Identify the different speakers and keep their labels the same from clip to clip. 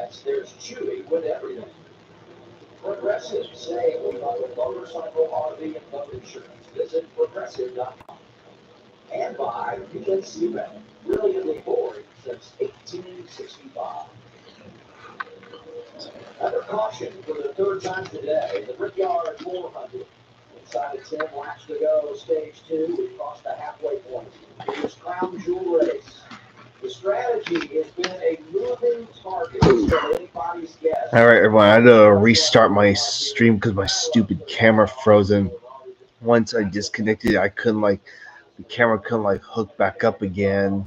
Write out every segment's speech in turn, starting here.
Speaker 1: next, there's Chewy with everything. Progressive, say we love motorcycle, RV, and boat insurance. Visit progressive.com. And by PNC Bank, brilliantly boring since 1865. Under caution for the third time today, the Brickyard 400. Inside of 10 laps to go, stage 2, we crossed the halfway point. It was Crown Jewel Race. The strategy has been a moving target until anybody's guess.
Speaker 2: All right, everyone. I had to restart my stream because my stupid camera frozen. Once I disconnected it, the camera couldn't hook back up again.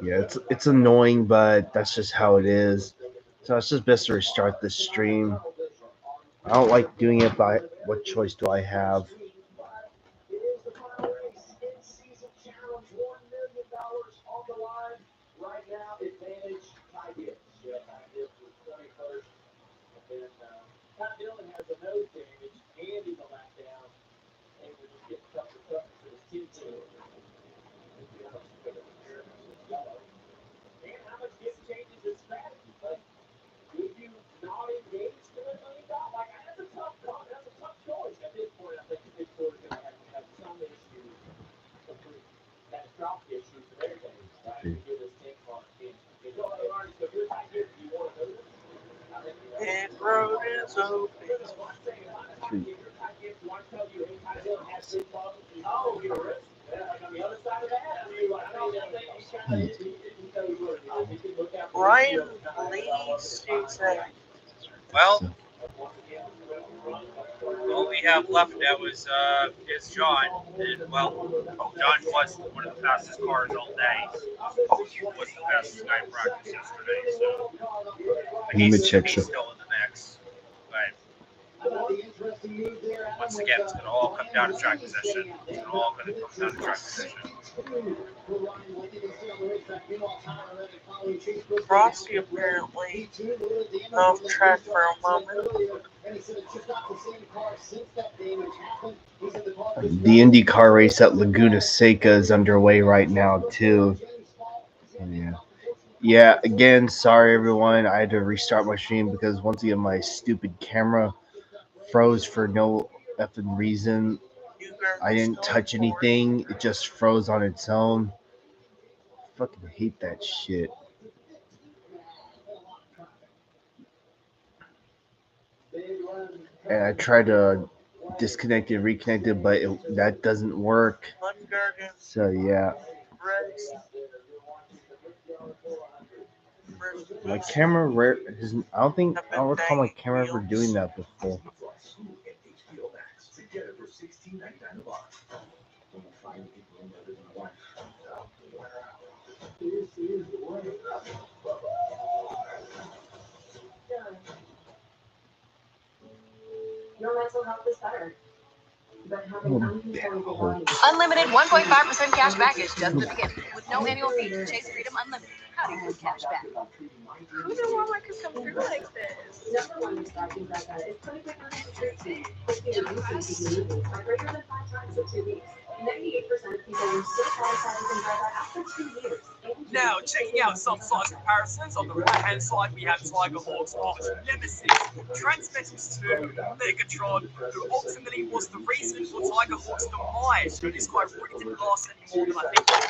Speaker 2: Yeah, it's annoying, but that's just how it is. So it's just best to restart the stream. I don't like doing it, but what choice do I have?
Speaker 3: Ryan, please say.
Speaker 4: Well, all we have left now is John. And, well, John was one of the fastest cars all day. He was the fastest guy in practice yesterday. So he's still in the mix. But once again, it's going to all come down to track position. It's all going to come down to track position.
Speaker 3: Rossi apparently off track for a moment.
Speaker 2: The IndyCar race at Laguna Seca is underway right now too. Yeah. Again, sorry everyone. I had to restart my stream because once again my stupid camera froze for no effing reason. I didn't touch anything. It just froze on its own. Fucking hate that shit. And I tried to disconnect it, reconnect it, but that doesn't work. So yeah. My camera I don't recall my camera ever doing that before.
Speaker 5: Your mental health is better. But having unlimited 1.5% cash back is just the beginning. With no annual fee, Chase Freedom Unlimited. Howdy good cash back.
Speaker 6: Who knew Walmart could come through like this?
Speaker 5: Number one recycling record is 25% free. 50 are greater than 5 times in 2 weeks. 98% of people who still qualify as a driver after 2 years.
Speaker 7: Now, checking out some size comparisons, on the right-hand side we have Tiger Hawk's Arch Nemesis, Transmetals 2, Megatron, who ultimately was the reason for Tiger Hawk's demise. This guy really didn't last any more than I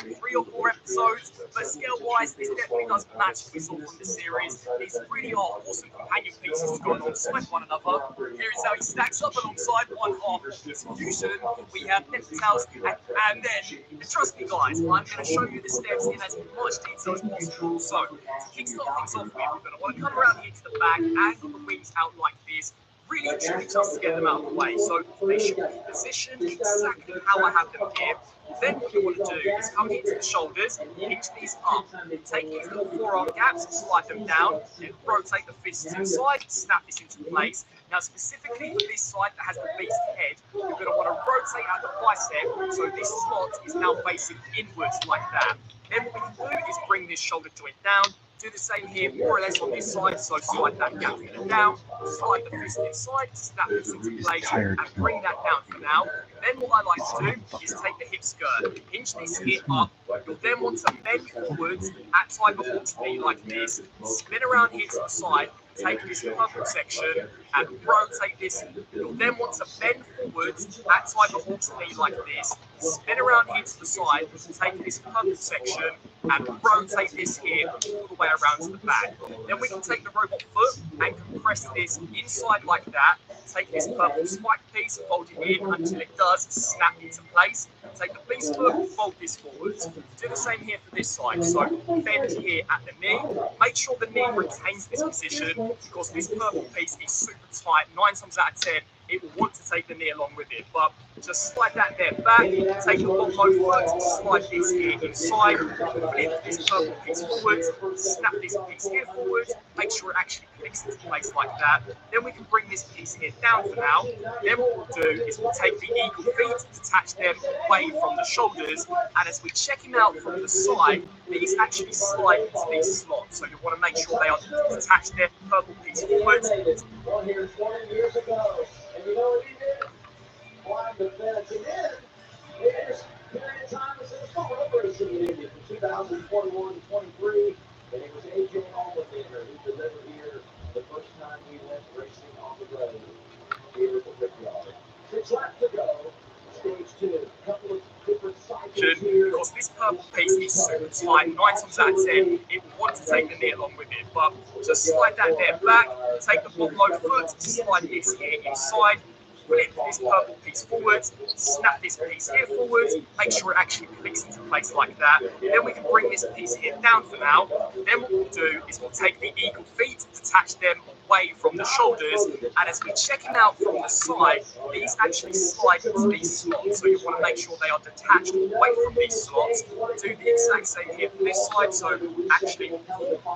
Speaker 7: think 3 or 4 episodes, but scale-wise, this definitely does match what we saw from the series. These really are awesome companion pieces to go alongside one another. Here is how he stacks up alongside one half of his fusion. We have Neptals, and then, trust me guys, I'm going to show you the steps in as much detail as possible. So, to kickstart things off with, we're going to want to come around the edge of the back, angle the wings out like this, really and truly just to get them out of the way. So, they should be positioned exactly how I have them here. Then what you want to do is come into the shoulders, pinch these up, take these little forearm gaps and slide them down, then rotate the fists inside, snap this into place. Now specifically for this side that has the beast head, you're going to want to rotate out the bicep so this slot is now facing inwards like that. Then what we can do is bring this shoulder joint down, do the same here more or less on this side, so slide that gap down, slide the fist inside, snap this into place and bring that down for now. Then what I like to do is take the hip skirt, hinge this hip up. You'll then want to bend forwards at Tiger Hawk's knee like this, spin around here to the side, take this purple section and rotate this. You'll then want to bend forwards at Tiger Hawk's knee like this, spin around here to the side, take this purple section and rotate this here all the way around to the back. Then we can take the robot foot and compress this inside like that. Take this purple spike piece, fold it in until it does snap into place. Take the beast foot, fold this forwards. Do the same here for this side. So bend here at the knee. Make sure the knee retains this position because this purple piece is super tight. 9 times out of 10, it will want to take the knee along with it. But just slide that there back, take the long low foot, slide this here inside, flip this purple piece forwards, snap this piece here forwards, make sure it actually clicks into place like that. Then we can bring this piece here down for now. Then what we'll do is we'll take the eagle feet, detach them away from the shoulders, and as we check him out from the side, these actually slide into these slots. So you want to make sure they are detached their purple piece forwards.
Speaker 1: Well, here's 20 years ago, and you know what he did? Climbed the fence and then there's a period of time that says come over racing in India from 2021 to 23, and it was AJ Allmendinger who delivered here the first time we went racing on the road here at the Brickyard. 6 laps to go, stage 2, a couple of different cycles here.
Speaker 7: Because this purple piece is super tight, 9 times out of 10, it will want to take the knee along with it. But just slide that there back, take the bottom low foot, slide this here inside, flip this purple piece forwards, snap this piece here forwards, make sure it actually clicks into place like that. Then we can bring this piece here down for now. Then what we'll do is we'll take the eagle feet, detach them away from the shoulders, and as we check them out from the side, these actually slide into these slots. So you want to make sure they are detached away from these slots. Do the exact same here for this side, so actually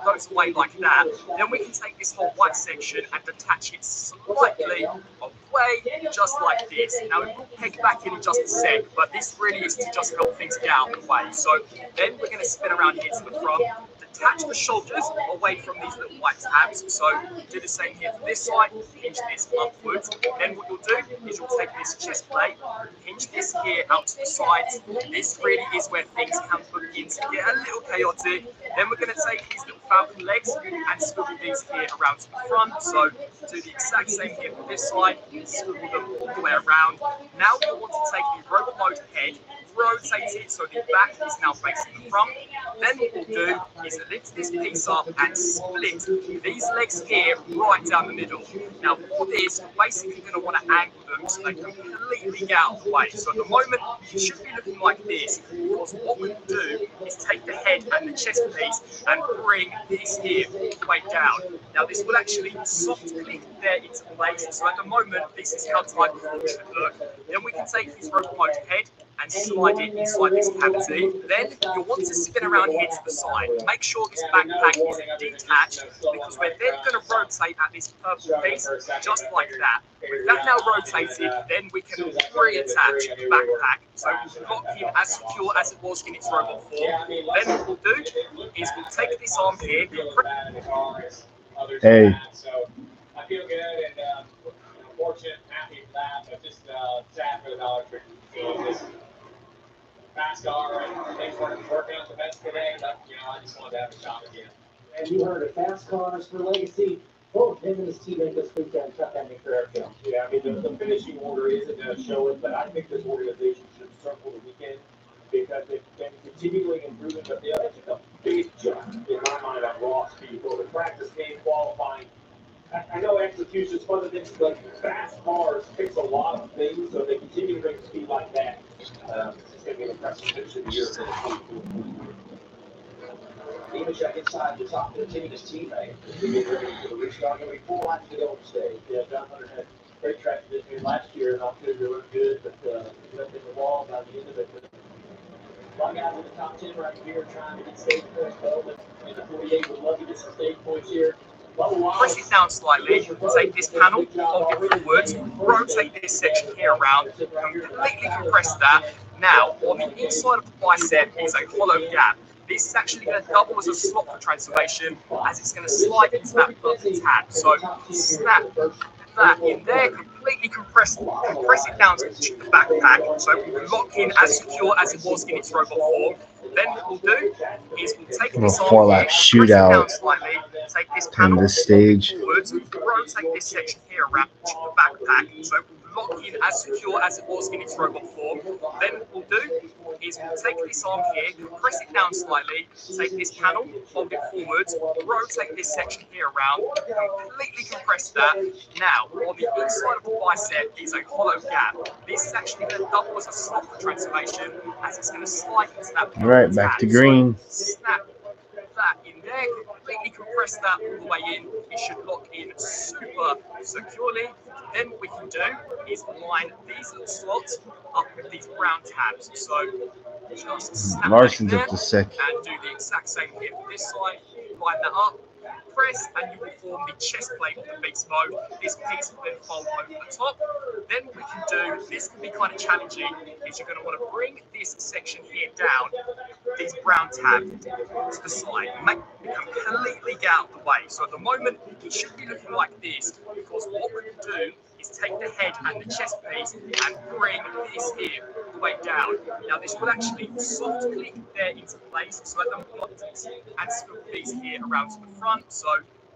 Speaker 7: goes away like that. Then we can take this whole white section and detach it slightly away, just like this. Now it will peg back in just a sec, but this really is to just help things get out of the way. So then we're going to spin around here to the front, detach the shoulders away from these little white tabs. So do the same here for this side, hinge this upwards. Then what you'll do is you'll take this chest plate, hinge this here out to the sides. This really is where things can begin to get a little chaotic. Then we're going to take these little falcon legs and swivel these here around to the front. So do the exact same here for this side, swivel them all the way around. Now you'll want to take the robot mode head, rotate it so the back is now facing the front. Then what we'll do is lift this piece up and split these legs here right down the middle. Now for this, we're basically going to want to angle them so they completely get out of the way. So at the moment, it should be looking like this, because what we'll do is take the head and the chest piece and bring this here all the way down. Now this will actually soft click there into place. So at the moment, this is how Tiger Hawk should look. Then we can take his robot mode head and slide it inside this cavity. Then you'll want to spin around here to the side. Make sure this backpack is detached, because we're then going to rotate at this purple piece just like that. With that now rotated, then we can reattach the backpack so we've got him as secure as it was in its robot form. Then what we'll do is we'll take this arm here.
Speaker 2: Hey.
Speaker 8: So I feel good and fortunate, happy for that, but just sad for the Dollar Tree. So just NASCAR and things weren't working out the best today, but I just wanted to have a shot again.
Speaker 1: And you heard of Fast Cars for Legacy. Both him and his teammate this weekend cut that McCarran down.
Speaker 8: Yeah, I mean, the finishing order isn't going to show it, but I think this organization should circle the weekend because they've been continually improving, but they took a big jump in my mind on raw speed. So the practice game, qualifying, I know execution is one of the things, but fast cars fix a lot of things, so they continue to bring speed like that. It's going to be an impressive finish of the year.
Speaker 1: Even check inside the top 15, his teammate. We get ready for the restart. Going to be 4 laps to go on stage.
Speaker 8: Yeah, John Hunter had great track conditioning last year, and I'm sure they looked good, but left in the wall by the end of it.
Speaker 1: A lot of guys in the top 10 right here trying to get stage points, though. And the 48 would love to get some stage points here.
Speaker 7: Press it down slightly, take this panel, hold it forwards, rotate this section here around, completely compress that. Now, on the inside of the bicep is a hollow gap. This is actually going to double as a slot for transformation, as it's going to slide into that purple tab. So snap that in there, completely compress it down to the backpack, so it will lock in as secure as it was in its robot form. Then what we'll do is we'll take this
Speaker 2: A
Speaker 7: arm
Speaker 2: 4-lap
Speaker 7: here, press it down
Speaker 2: shootout
Speaker 7: slightly, take this
Speaker 2: in
Speaker 7: panel
Speaker 2: this stage.
Speaker 7: forwards, rotate this section here around the backpack, so it will lock in as secure as it was in its robot form. Then what we'll do is we'll take this arm here, press it down slightly, take this panel, hold it forwards, rotate this section here around, completely compress that. Now, on the inside of the bicep is a hollow gap. This is actually going to double as a slot for transformation, as it's going to slide into that.
Speaker 2: All right, back to green.
Speaker 7: So, snap that in there, completely compress that all the way in. It should lock in super securely. Then what we can do is line these little slots up with these brown tabs. So just snap
Speaker 2: Larson's
Speaker 7: that in
Speaker 2: up
Speaker 7: there
Speaker 2: to second.
Speaker 7: and do the exact same here for this side. Line that up, press, and you will form the chest plate of the beast mode. This piece will then fold over the top. Then what we can do, this can be kind of challenging, is you're going to want to bring this section here down, these brown tabs to the side, make it completely get out of the way. So at the moment, it should be looking like this, because what we can do is take the head and the chest piece and bring this here all the way down. Now this will actually soft click there into place, so at the moment, and swivel these here around to the front. So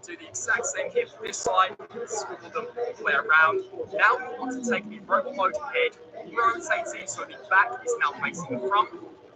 Speaker 7: do the exact same here for this side, swivel them all the way around. Now we want to take the robot mode head, rotate it so the back is now facing the front.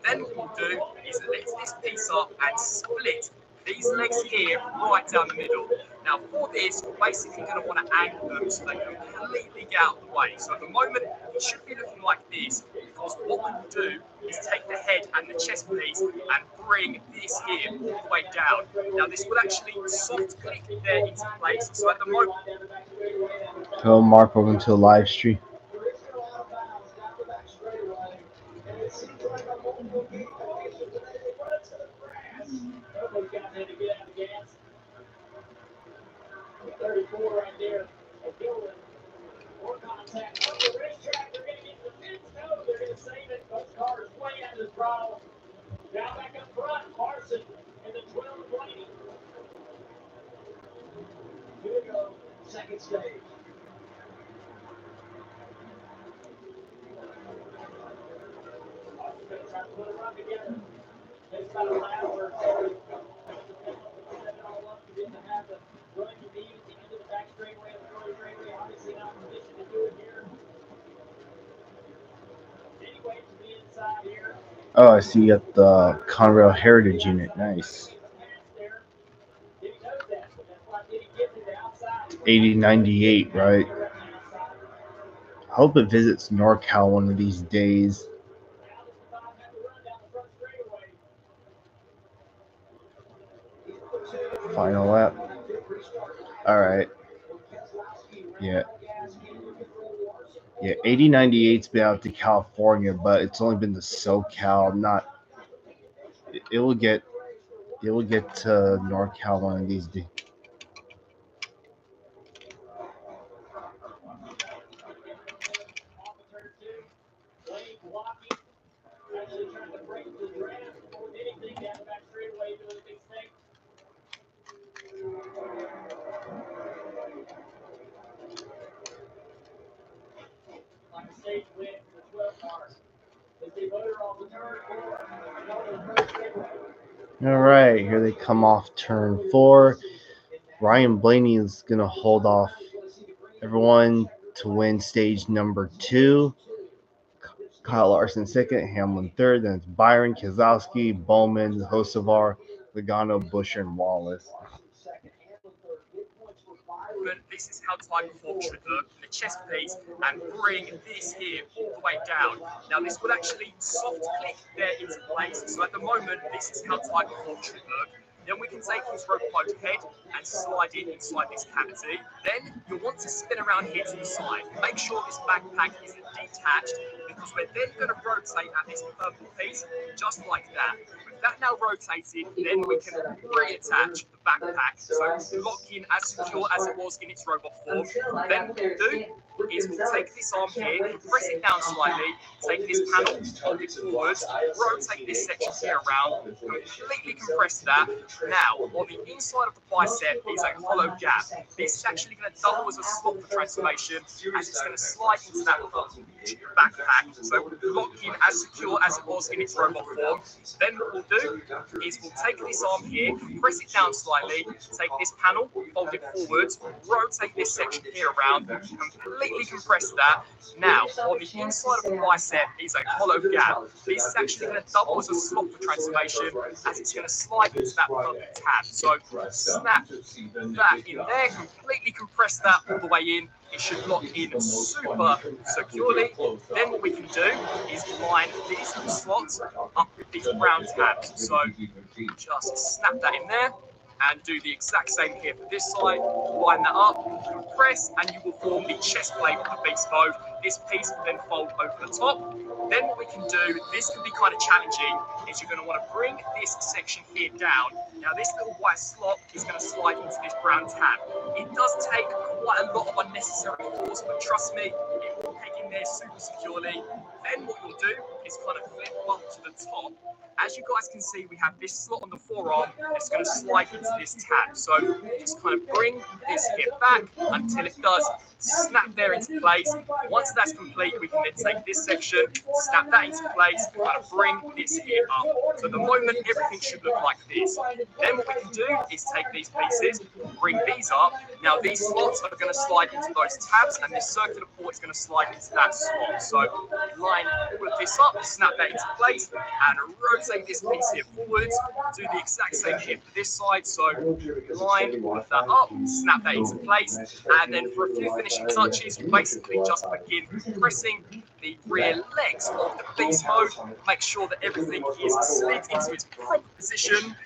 Speaker 7: Then what we'll do is lift this piece up and split these legs here right down the middle. Now for this, you're basically going to want to angle them so they completely get out of the way. So at the moment, it should be looking like this, because what we will do is take the head and the chest piece and bring this here all the way down. Now this will actually soft click there into place. So at the moment,
Speaker 2: Go Mark over into a live stream.
Speaker 1: Second stage.
Speaker 2: Oh, I see you got the Conrail Heritage unit. Nice. 8098, right? Hope it visits NorCal one of these days. Final lap. All right. Yeah. Yeah, 8098's been out to California, but it's only been to SoCal. Not. It will get to NorCal one of these days. All right, here they come off turn 4. Ryan Blaney is going to hold off everyone to win stage number 2. Kyle Larson second, Hamlin third, then it's Byron, Kezowski, Bowman, Hocevar, Logano, Busher, and Wallace.
Speaker 7: This is how Tiger Fork should look, the chest piece, and bring this here all the way down. Now this will actually soft click there into place, so at the moment this is how Tiger Fork should look. Then we can take his rope mode head and slide it inside this cavity. Then you'll want to spin around here to the side. Make sure this backpack isn't detached, because we're then going to rotate at this purple piece, just like that. With that now rotated, then we can reattach the backpack, so lock in as secure as it was in its robot form. Then what we'll do is we'll take this arm here, press it down slightly, take this panel, hold it forwards, rotate this section here around, completely compress that. Now, on the inside of the bicep is a hollow gap. This is actually going to double as a slot for transformation, as it's going to slide into that backpack. So lock in as secure as it was in its robot form. Then what we'll do is we'll take this arm here, press it down slightly, take this panel, fold it forwards, rotate this section here around, completely compress that. Now, on the inside of the bicep is a hollow gap. This is actually going to double as a slot for transformation, as it's going to slide into that perfect tab. So snap that in there, completely compress that all the way in. It should lock in super securely. Then what we can do is line these slots up with these brown tabs. So just snap that in there and do the exact same here for this side. Line that up, compress, and you will form the chest plate of the beast mode. This piece will then fold over the top. Then what we can do, this can be kind of challenging, is you're going to want to bring this section here down. Now this little white slot is going to slide into this brown tab. It does take quite a lot of unnecessary force, but trust me, it will take in there super securely. Then what you'll do is kind of flip up to the top. As you guys can see, we have this slot on the forearm that's going to slide into this tab. So just kind of bring this hip back until it does snap there into place. Once that's complete, we can then take this section, snap that into place, and kind of bring this here up. So at the moment, everything should look like this. Then what we can do is take these pieces, bring these up. Now these slots are going to slide into those tabs, and this circular port is going to slide into that slot. So line all of this up, snap that into place, and rotate this piece here forwards. Do the exact same here for this side. So line all of that up, snap that into place, and then for a few finishing touches, you basically just begin pressing the rear legs of the beast mode. Make sure that everything is slid into its proper position.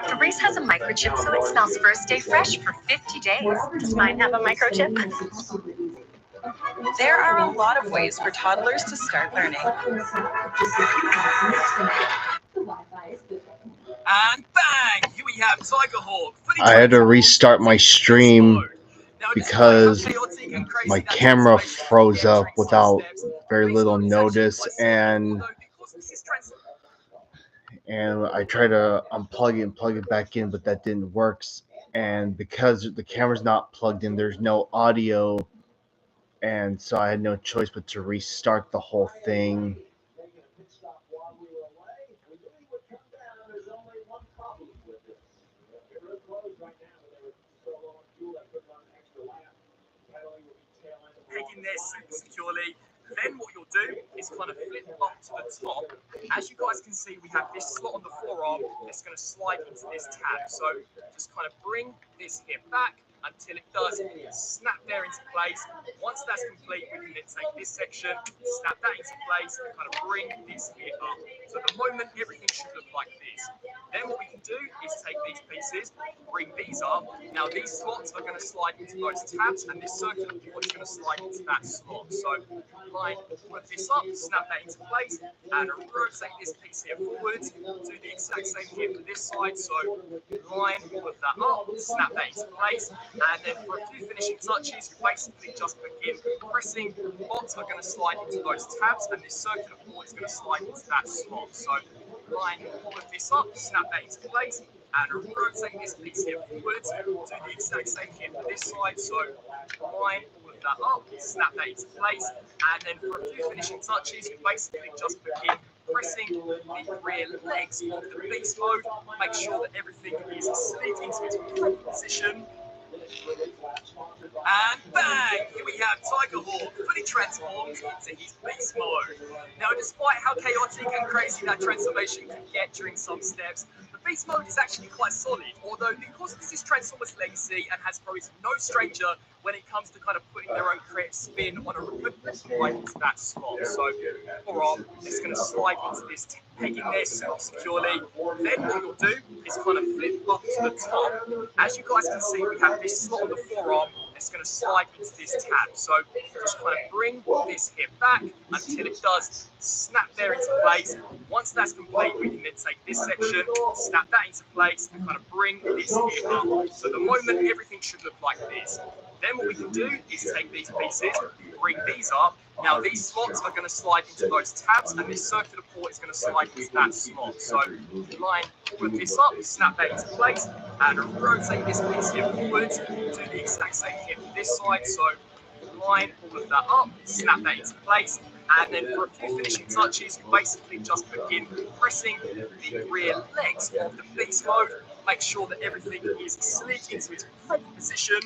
Speaker 5: The Reese has a microchip, so it smells first day fresh for 50 days. Does mine have a microchip? There are a lot of ways for toddlers to start learning.
Speaker 7: And bang! Here we have Tiger Hawk.
Speaker 2: I had to restart my stream because my camera froze up without very little notice, and I tried to unplug it and plug it back in, but that didn't work. And because the camera's not plugged in, there's no audio, and so I had no choice but to restart the whole thing.
Speaker 7: Taking there super securely. Then what you'll do is kind of flip up to the top. As you guys can see, we have this slot on the forearm that's going to slide into this tab. So just kind of bring this here back until it does snap there into place. Once that's complete, we can then take this section, snap that into place, and kind of bring this here up. So at the moment, everything should look like this. Then what we can do is take these pieces, bring these up. Now these slots are going to slide into those tabs, and this circular port is going to slide into that slot. So line all of this up, snap that into place, and rotate this piece here forwards. Do the exact same here for this side. So line all of that up, snap that into place. And then for a few finishing touches, you basically just begin pressing. Bots are going to slide into those tabs, and this circular port is going to slide into that slot. So line all of this up, snap that into place, and rotate this piece here forwards. Do the exact same here for this side. So line all of that up, snap that into place, and then for a few finishing touches, you basically just begin pressing the rear legs of the beast mode. Make sure that everything is slid into its proper position. And bang! Here we have Tiger Hawk fully transformed into his beast mode. Now, despite how chaotic and crazy that transformation can get during some steps, the beast mode is actually quite solid, although because this is Transformers Legacy and Hasbro is no stranger when it comes to kind of putting their own creative spin on a remote right into that slot. So, forearm is going to slide into this, taking there super securely. Then what you'll do is kind of flip up to the top. As you guys can see, we have this slot on the forearm it's going to slide into this tab. So just kind of bring this hip back until it does snap there into place. Once that's complete, we can then take this section, snap that into place, and kind of bring this hip up. So at the moment, everything should look like this. Then what we can do is take these pieces, bring these up. Now these slots are going to slide into those tabs, and this circular port is going to slide into that slot. So line all of this up, snap that into place, and rotate this piece here forwards. Do the exact same here for this side. So line all of that up, snap that into place, and then for a few finishing touches, you basically just begin compressing the rear legs of the beast mode. Make sure that everything is slid into its proper position.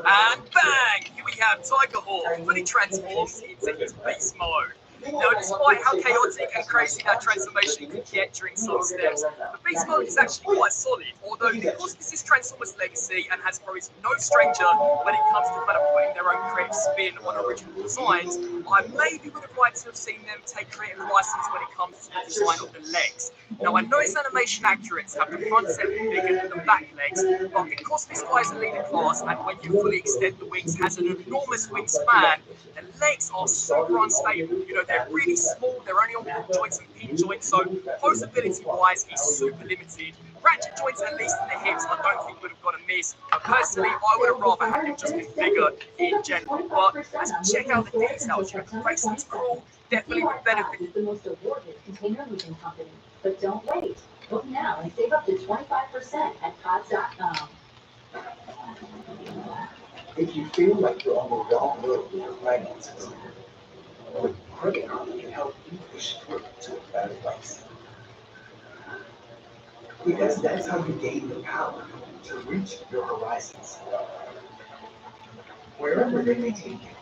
Speaker 7: And bang! Here we have Tiger Hawk fully transformed into his beast mode. Now, despite how chaotic and crazy that transformation can get during some steps, the beast mode is actually quite solid, although because this is Transformers Legacy and Hasbro is no stranger when it comes to kind of putting their own creative spin on original designs, I maybe would have liked to have seen them take creative license when it comes to the design of the legs. Now, I know it's animation accurate to have the front set be bigger than the back legs, but because this guy's a leader class and when you fully extend the wings has an enormous wingspan, the legs are super unstable. You know, they're really small, they're only on ball joints and pin joints, so posability-wise, it's super limited. Ratchet joints, at least in the hips, I don't think would have got a miss. But personally, I would have rather had them just be bigger in general. But as we check out the details, you know, the Grayson's crawl definitely would benefit.
Speaker 5: Is the most awarded container moving company. But don't wait. Book now and save up to 25% at pods.com.
Speaker 1: If you feel like you're on the wrong road with your finances, Brickyard can help you push through to a better place. Because that's how you gain the power to reach your horizons. Wherever they may take you,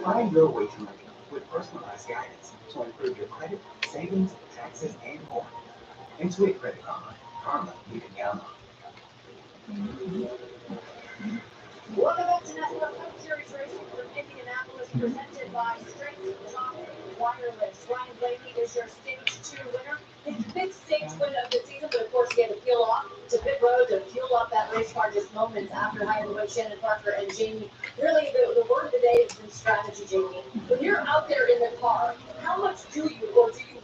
Speaker 1: find your way to money with personalized guidance to improve your credit, savings, taxes, and more. Intuit Credit Karma you can count on.
Speaker 5: Welcome back to NASCAR Cup Series racing from Indianapolis, presented by Strength Talk Wireless. Ryan Blaney is your Stage 2 winner. His big stage win of the season, but of course he had to peel off to pit road to fuel up that race car just moments after hiring Shannon Parker and Jamie. Really, the word of the day has been strategy, Jamie. When you're out there in the car, how much do you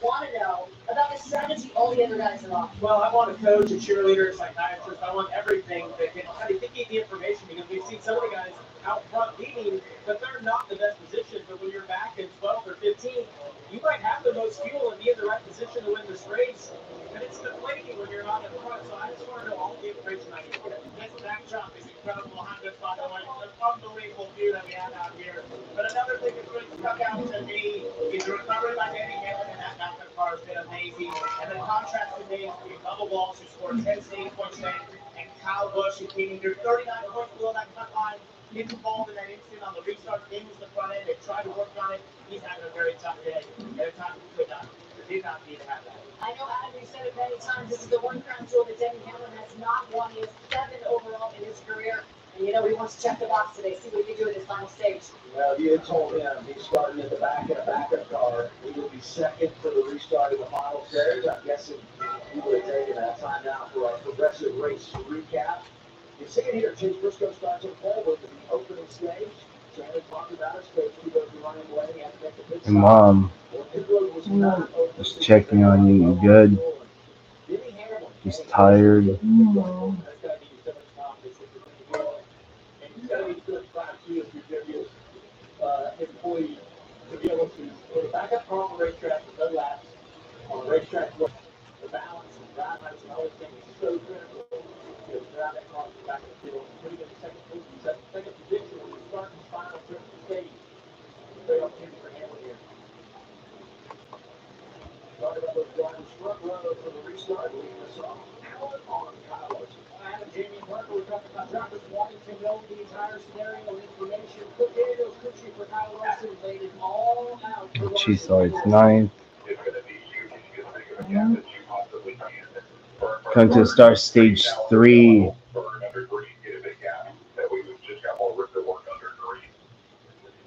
Speaker 5: want to know about the strategy all the other guys are on?
Speaker 8: Well, I want a coach, a cheerleader, a psychiatrist. I want everything that can kind of give you the information, because we've seen some of the guys out front leading, but they're not the best position. But when you're back in 12th or 15th, you might have the most fuel and be in the right position to win this race. But it's deflating when you're not in front. So I just want to know all the information I need to get. This backdrop is incredible behind us, by the way. It's an unbelievable view that we have out here. But another thing that's really stuck out to me is the recovery by Danny Hamlin, and that backup car has been amazing. And the contrast today between Bubba Walsh, who scored 10 stage points today, and Kyle Busch, who came in here 39 points below that cut line. Gets involved in that instant on the restart. Game was the front end. They tried to work on it. He's having a very tough day. And a time he could not. Did not need to have that.
Speaker 5: I know, Adam, you said it many times. This is the one crown jewel that Denny Hamlin has not won. He has 7 overall in his career. And you know, he wants to check the box today, see what he can do in his final stage.
Speaker 1: Well, you had told him he's starting at the back in a backup car. He would be second for the restart of the final stage. I'm guessing he would have taken that time out for our progressive race recap. You see it here, Chase Briscoe starts at pole with the opening stage. Shannon talked about it, stage 2 goes the running way. He had to make the pit
Speaker 2: Hey, Mom, just checking on you. You good? Just tired?
Speaker 8: No. That's got to give you so much confidence in the deal. And it's got to be good proud to you if you're your employee to be able to put a backup car on the racetrack with no laps, on the racetrack, the balance and drive heights and all those things is so critical. You know, drive that car back in the field, putting in the second position when you start the final trip to the stage. Great opportunity for Hamlin here.
Speaker 1: Talking about those drivers front row for the restart, leading us off. Hamlin on Kyle Busch.
Speaker 8: Adam, Jamie, and Parker, we're talking about drivers wanting to know the entire scenario and information. Put Daniel Cucci for Kyle Larson, laid it all out.
Speaker 2: She saw it's 9. Come to start stage 3.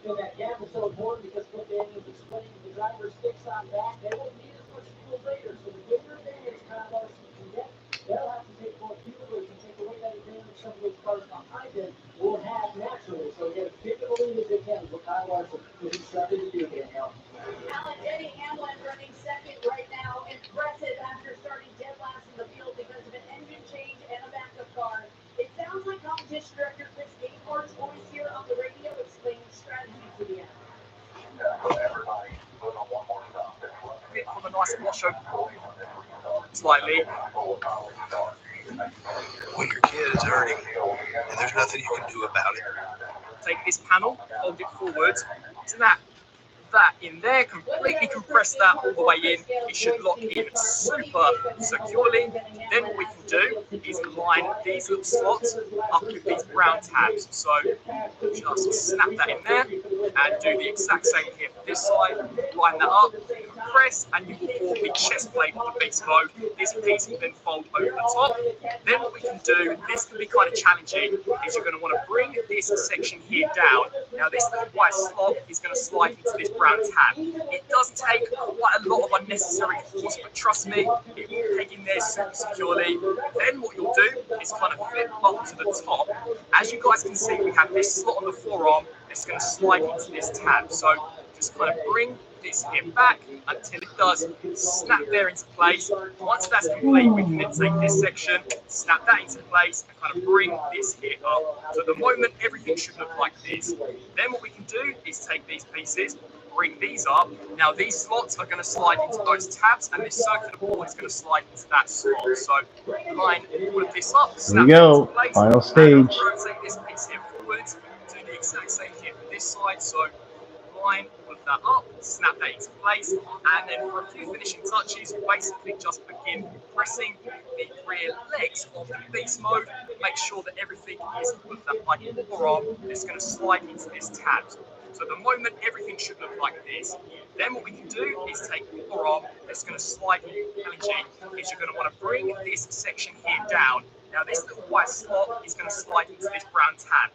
Speaker 8: And that gap is so important because what Daniel's explaining, the driver sticks on back, they won't need as much fuel later. So the bigger advantage Kyle Larson can get, they'll have to take more fuel, or can take away that advantage
Speaker 7: slightly.
Speaker 9: When your kid is hurting and there's nothing you can do about it.
Speaker 7: Take this panel, hold it forward, snap that in there, completely compress that all the way in. It should lock in super securely. Then what we can do is line these little slots up with these brown tabs. So just snap that in there and do the exact same here for this side. Line that up, press, and you will form the chest plate of the beast mode. This piece will then fold over the top. Then what we can do, this can be kind of challenging, is you're going to want to bring this section here down. Now this little white slot is going to slide into this brown tab. It does take quite a lot of unnecessary force, but trust me, it will peg in there super securely. Then what you'll do is kind of flip up to the top. As you guys can see, we have this slot on the forearm that's going to slide into this tab. So just kind of bring this here back until it does snap there into place. Once that's complete, we can then take this section, snap that into place, and kind of bring this here up. So at the moment, everything should look like this. Then what we can do is take these pieces, bring these up. Now these slots are going to slide into those tabs, and this circular board is going to slide into that slot. So line all of this up, snap
Speaker 2: Here we go,
Speaker 7: into place,
Speaker 2: final
Speaker 7: and
Speaker 2: stage.
Speaker 7: rotate this piece here forwards. Do the exact same here for this side. So line all of that up, snap that into place, and then for a few finishing touches, basically just begin pressing the rear legs of the beast mode. Make sure that everything is with that like forearm that's going to slide into this tab. So at the moment, everything should look like this. Then what we can do is take the forearm that's going to slide in challenging, is you're going to want to bring this section here down. Now this little white slot is going to slide into this brown tab.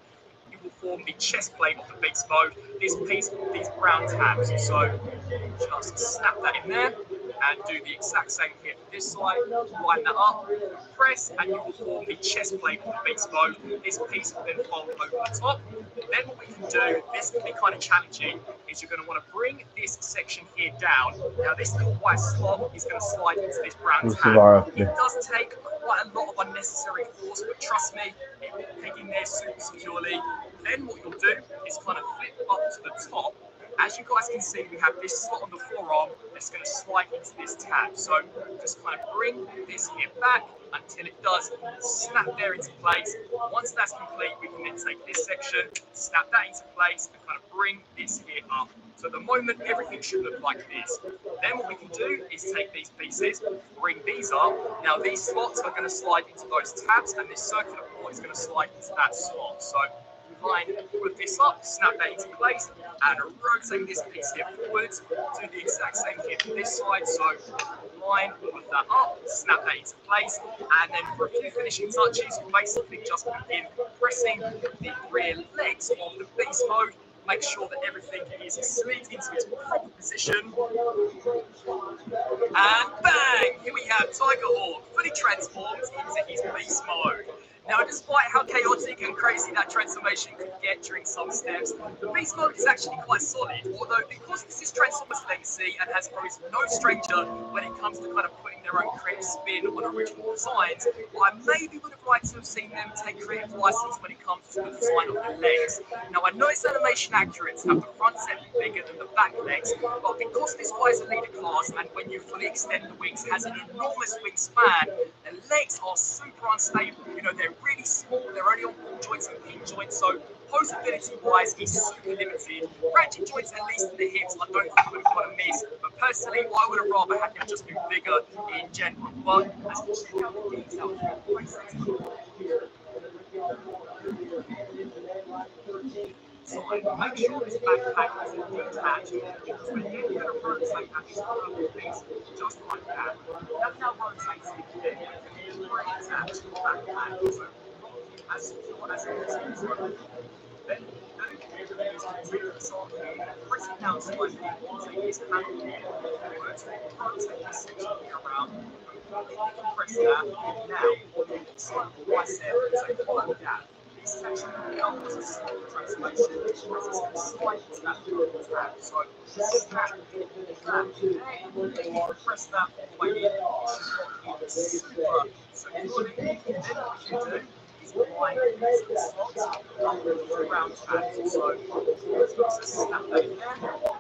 Speaker 7: It will form the chest plate of the beast mode. This piece with these brown tabs. So just snap that in there and do the exact same here for this side. Line that up, press, and you will form the chest plate of the beast mode. This piece will then fold over the top. Then what we can do, this can be kind of challenging, is you're going to want to bring this section here down. Now this little white slot is going to slide into this brown tab. It does take quite a lot of unnecessary force, but trust me, it will peg in there super securely. Then what you'll do is kind of flip up to the top. As you guys can see, we have this slot on the forearm that's going to slide into this tab. So just kind of bring this here back until it does snap there into place. Once that's complete, we can then take this section, snap that into place, and kind of bring this here up. So at the moment, everything should look like this. Then what we can do is take these pieces, bring these up. Now these slots are going to slide into those tabs, and this circular board is going to slide into that slot. So line all of this up, snap that into place, and rotate this piece here forwards. Do the exact same here for this side. So line all of that up, snap that into place, and then for a few finishing touches, you basically just begin pressing the rear legs of the beast mode. Make sure that everything is slid into its proper position. And bang! Here we have Tiger Hawk fully transformed into his beast mode. Now, despite how chaotic and crazy that transformation could get during some steps, the beast mode is actually quite solid, although because this is Transformers Legacy and has posed no stranger when it comes to kind of putting their own creative spin on original designs, I maybe would have liked to have seen them take creative license when it comes to the design of the legs. Now, I know it's animation accurate to have the front set be bigger than the back legs, but because this guy is a leader class and when you fully extend the wings has an enormous wingspan, the legs are super unstable. You know, they're really small, they're only on ball joints and pin joints, so posability wise is super limited. Ratchet joints, at least in the hips, I don't think I would have got a miss, but personally I would have rather had them just be bigger in general. But as we check out the details, so make sure this backpack is detached, because when you're going to rotate at this purple piece, just like that, that's now rotating, then you can reattach the backpack, so as secure as it is. Then what you do is take this on here, press it down slightly, take this panel here forward, rotate this section here around, completely compress that. Now, what you decide what I said, take the bottom down. This section now has a slow transformation, as it's going to slide into that purple tab. So snap that in there, press that all the way in, it should lock in super securely. Then what you do is line these slots up with the round tabs. So just snap that in there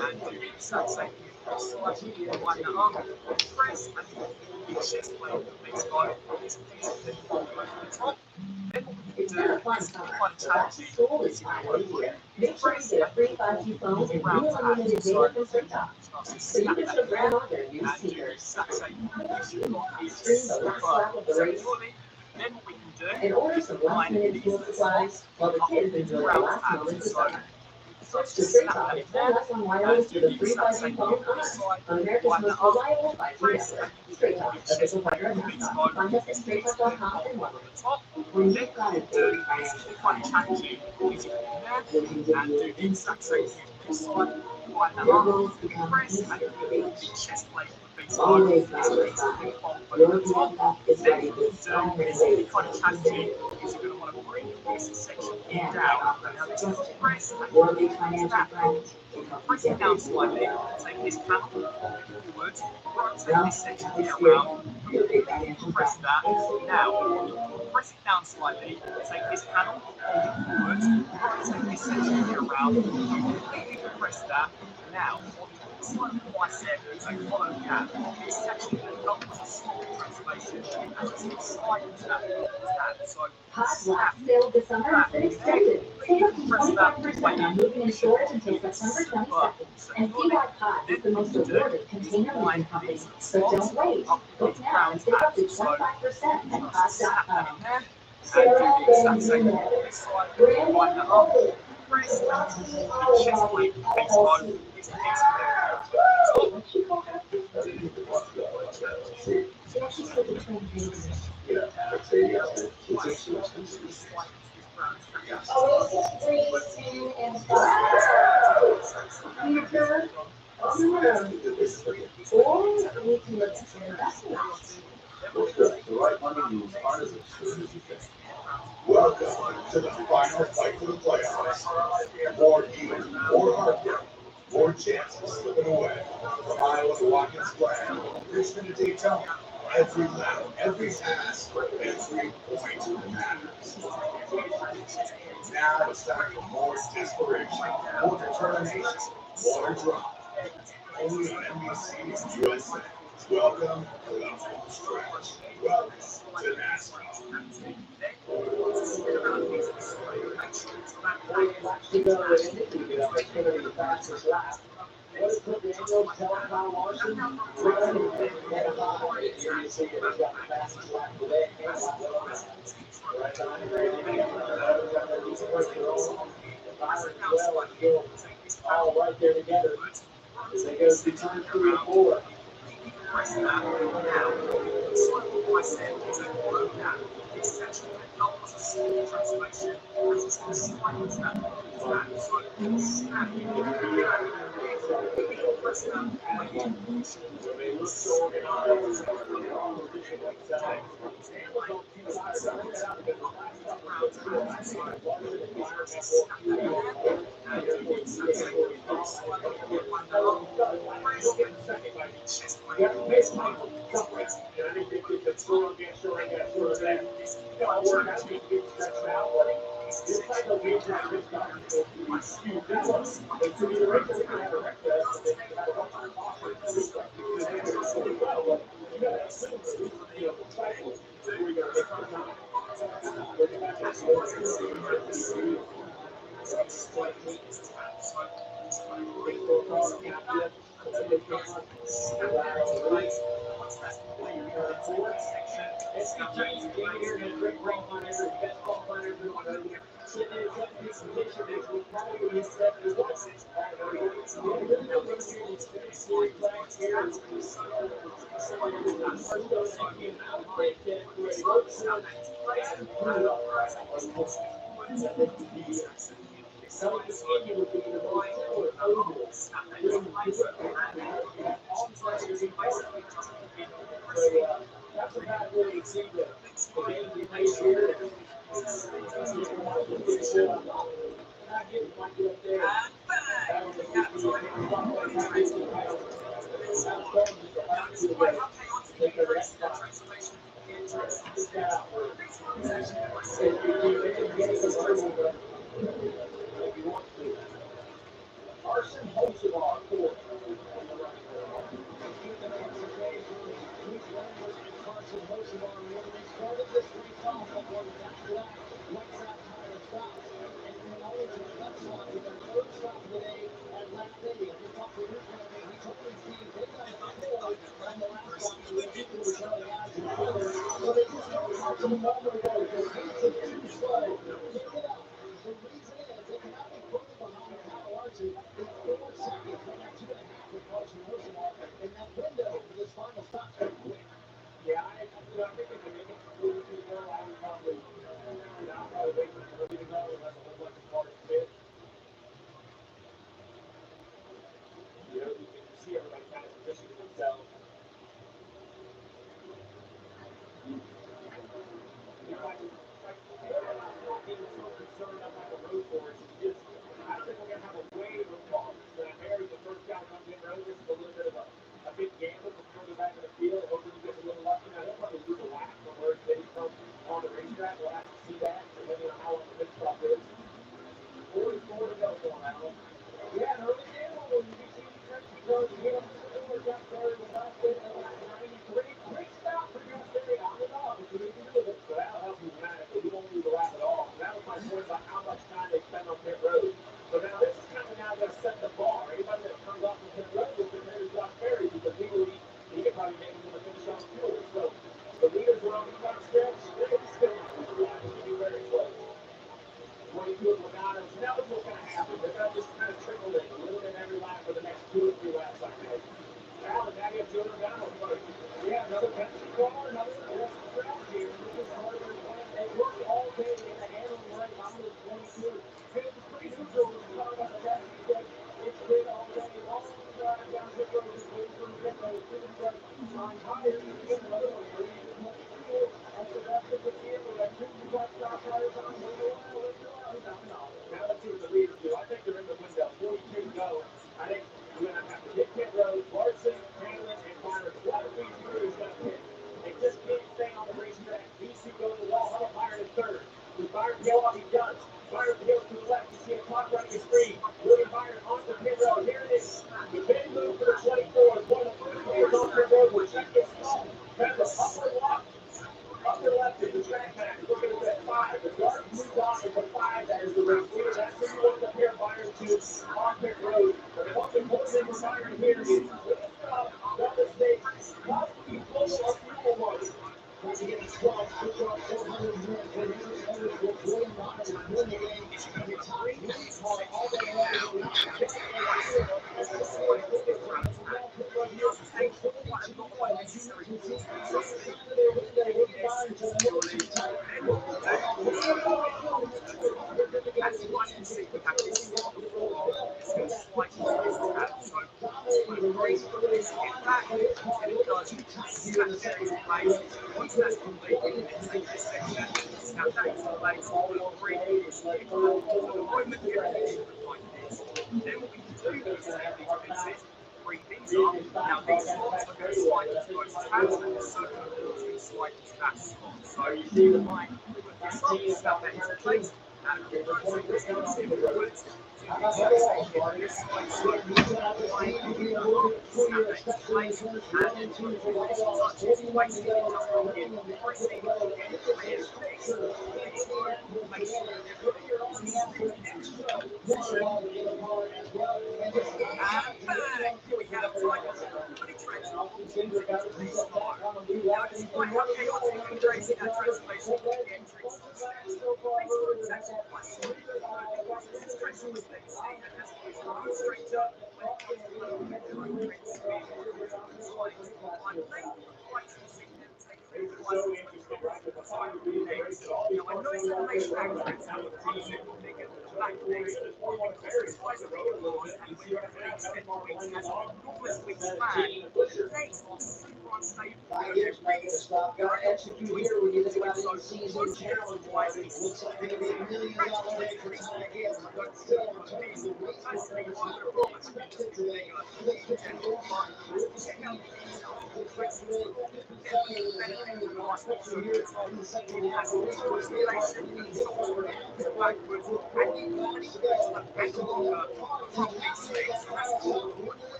Speaker 7: and do the exact same One arm, press and the chest plate makes God is beautifully from the top. Then what we can do is quite challenging is if you want to press and around that. So snap that there and do the exact same thing if you've got a super fully. Then what we can do
Speaker 5: And order some last-minute school supplies while the kids enjoy the last moments of summer. Switch to Straight Talk and phone us on wireless with a free 5G phone on America's most reliable 5G network. Straight Talk, official partner of NASCAR. Find us at straighttalk.com and more. When you've got a big financial
Speaker 7: quite challenging is you can there and do the exact same thing this side. Right now, press and the chest plate beats
Speaker 5: always
Speaker 7: on
Speaker 5: by your side.
Speaker 7: the
Speaker 5: Your
Speaker 7: top.
Speaker 5: talk is
Speaker 7: Then
Speaker 5: ready
Speaker 7: what
Speaker 5: with
Speaker 7: you
Speaker 5: so
Speaker 7: do
Speaker 5: many
Speaker 7: is
Speaker 5: ways
Speaker 7: really kind of
Speaker 5: to
Speaker 7: challenging
Speaker 5: today.
Speaker 7: is you're going to want to bring this section
Speaker 5: And
Speaker 7: down and have to press and
Speaker 5: your big financial
Speaker 7: that
Speaker 5: friend can help you
Speaker 7: press it
Speaker 5: get
Speaker 7: down
Speaker 5: there.
Speaker 7: slightly, take this panel forward, rotate
Speaker 5: Well,
Speaker 7: this section here
Speaker 5: it's
Speaker 7: around,
Speaker 5: your big financial
Speaker 7: press
Speaker 5: friend.
Speaker 7: that. Now, press it down slightly, take this panel forward, rotate this section here around, completely press that. Now, on the side of the bicep is a hollow gap. This section can help with a small transformation as it's inside of that tab. So,
Speaker 5: Hot Blast sale this summer has been extended. Save up to 25% on moving and storage until September 22nd. And PY Pod is the most awarded container moving company. So don't wait. Book now and save up to 25% at pod.com. Sarah and Brandon Cole.
Speaker 7: Press down the chest plate face on. It's
Speaker 10: Welcome to the final fight for the playoffs. More even, more heartbreak, more chances slipping away. From Iowa to Watkins Glen, Richmond to Daytona, every lap, every pass, every point matters. Now it's time for more desperation, more determination, more drama. Only on NBC and USA. Welcome to the home stretch. Welcome to NASCAR.
Speaker 1: All right there together. As they go through turn 3 and 4.
Speaker 7: Press that now. Sort of what I said is a hollow gap. This section can help us a small transformation as it's inside of that. So snap it. Press that way in.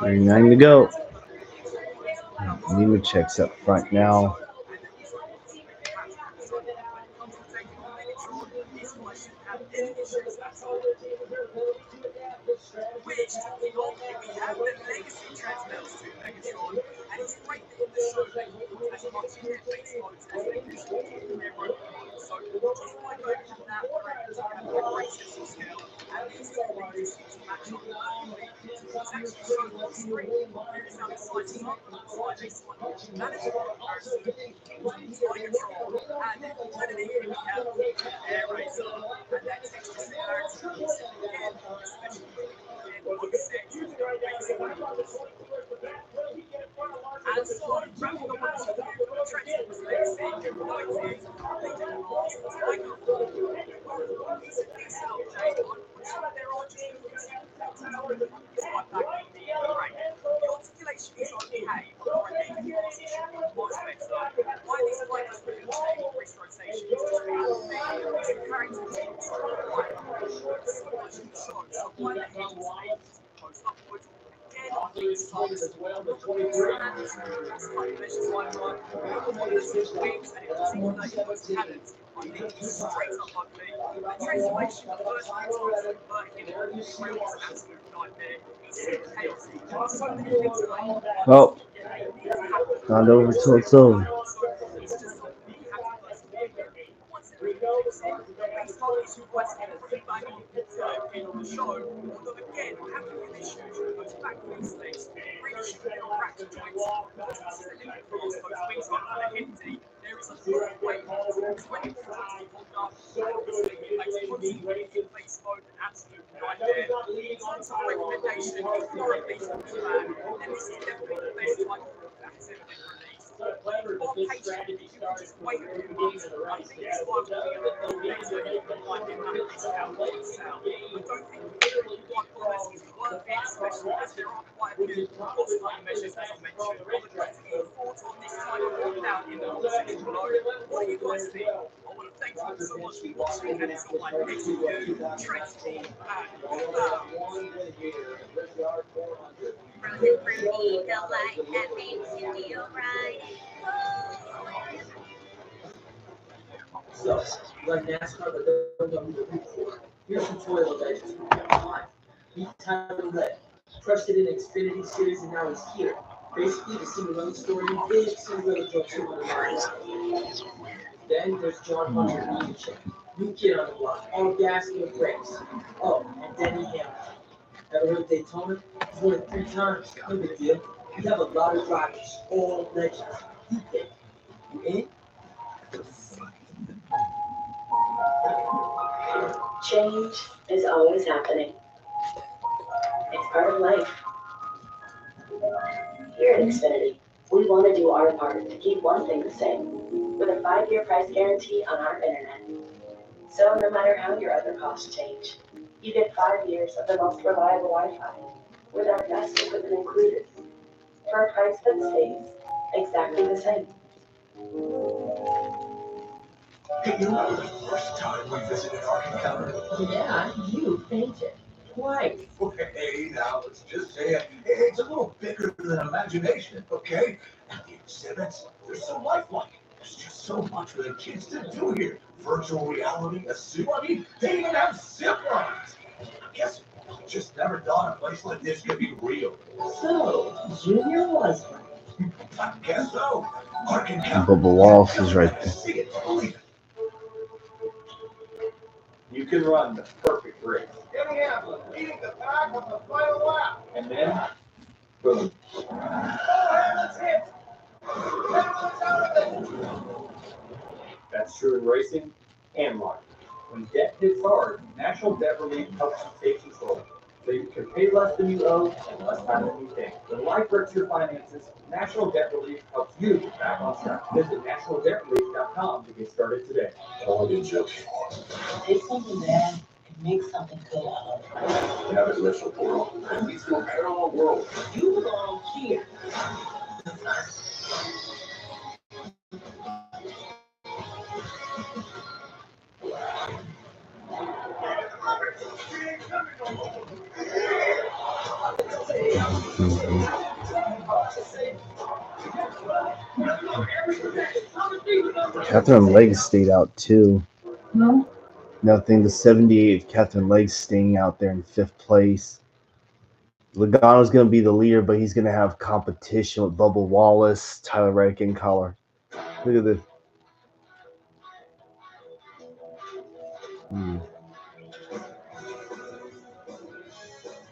Speaker 2: $39 to go. Nemechek's up front now.
Speaker 7: issues at all. Which, talking of, we have the Legacy Transmetals to Megatron, and it's great that in the show they use as much of their base modes as they do in their road modes. So just by going from that range and the great sense of scale, and these two regions seem to match up perfectly. It's actually shown on screen. Here's how it slices up, slightly slightly manageable comparison between Tigertron and underneath we have Air Razor, and that texture similarity is again, especially when on set, amazing. And so, wrapping up on this review of Transformers Legacy, 98, Legion of Mars, Tiger Form. It's a decent update, unfortunately there are just a few technical things right back in the brain. The articulation is okay, but for a Legion of Mars it should be much better. Why these fighters with a chain wrist rotation is just beyond me. It's the character teams right. So much in the show, so why the hell is it post upwards? Again, it sucks. I'm not going to stand this like measures like one. Another one that's his wings and in particular his cannons. I think he's straight up ugly. The transformation the first few times that Bert hit him, it's an absolute nightmare. He's so chaotic. There's so many things that I want
Speaker 2: Oh,
Speaker 7: to
Speaker 2: not over till it's over.
Speaker 7: it's just something that you have to persevere with. Once it takes it, based on these requests and feedback on the show, although again, I'm happy with this shoe. Those back wings legs really should be on ratchet joints. Because considering the cross, those wings are kind of empty. There is a lot of weight to 20 joints to hold up. And obviously, it makes constantly in face mode an absolute nightmare. In terms of recommendation, if you're a baseball fan, then this is definitely the best type of book that has ever been released. If you are patient, if you can just wait a few months, I think this one will be a little better than you might get that discount on sale. I don't think what promise is worth it, especially as there are quite a few cost-cutting measures, as I mentioned. I would like to get your thoughts on this type of book down in the comment section below. What do you guys think? I want to thank you all so much for watching, and until my next review, Transform and out.
Speaker 5: Frozen fruity delight that makes you feel right.
Speaker 1: So, like NASCAR, but don't know who for. Here's some Toyota legends from real life. Meet Tyler Red. Crushed it in Xfinity Series, and now he's here. Basically, the Cinderella story, big Cinderella drove 200 miles. Then there's John Hunter, new kid on the block, all gas and brakes. Oh, and Denny Hamilton. Ever heard Daytona? He's won it 3 times. No big deal. We have a lot of drivers, all legends. You pick. You in?
Speaker 5: Change is always happening. It's part of life. Here at Xfinity, we want to do our part to keep one thing the same, with a 5-year price guarantee on our internet. So no matter how your other costs change, you get 5 years of the most reliable Wi-Fi, with our best equipment included, for a price that stays exactly the same.
Speaker 10: Hey, you remember the first time we visited our encounter?
Speaker 1: Yeah, you fainted. Twice.
Speaker 10: Hey, now let's just say it's a little bigger than imagination, okay? And the exhibits, they're so lifelike. There's just so much for the kids to do here. Virtual reality, a zoo, I mean, they even have zip lines. I guess I just never thought a place like this could be real.
Speaker 1: So, Junior was right.
Speaker 10: I guess so. Our encounter.
Speaker 2: Bubba Wallace is right there.
Speaker 10: See it, believe it.
Speaker 8: You can run the perfect race.
Speaker 10: Indianapolis leading the pack on the final lap.
Speaker 8: And then, boom.
Speaker 10: That's it. Everyone's out of it.
Speaker 8: That's true in racing and life. When debt hits hard, National Debt Relief helps you take control. So you can pay less than you owe and less time than you think. When life hurts your finances, National Debt Relief helps you get back on track. Visit nationaldebtrelief.com to get started today.
Speaker 10: All in joking.
Speaker 1: Take something bad and make something good out of it.
Speaker 10: You have a special world. And leads to a parallel world.
Speaker 1: You belong here.
Speaker 2: Catherine Legs stayed out too.
Speaker 1: No.
Speaker 2: Nothing. The 78 Catherine Legs staying out there in 5th place. Logano's going to be the leader, but he's going to have competition with Bubba Wallace, Tyler Reddick, and Collar. Look at this.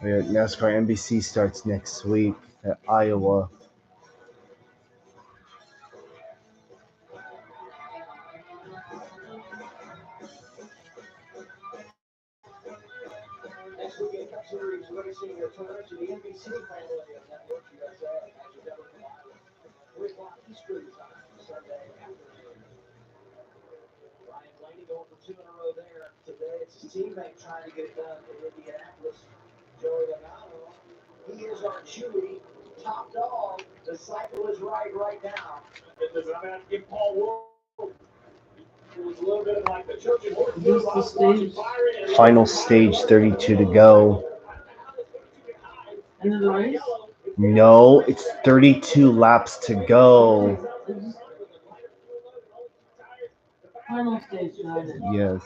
Speaker 2: NASCAR NBC starts next week at Iowa.
Speaker 1: Next weekend, Cup Series racing returns to the NBC family of Network USA as you never provide 3 o'clock Eastern time Sunday afternoon. Ryan Blaney going for 2 in a row there. Today it's his teammate trying to get it done in Indianapolis. Joey Logano. He is our Chewy top dog. The cycle is right now.
Speaker 8: I'm going to give Paul Wolf. It was a little bit like the church and horse.
Speaker 2: Final stage, 32 to go.
Speaker 3: End of the race?
Speaker 2: No, it's 32 laps to go.
Speaker 3: Final stage, United.
Speaker 2: Yes.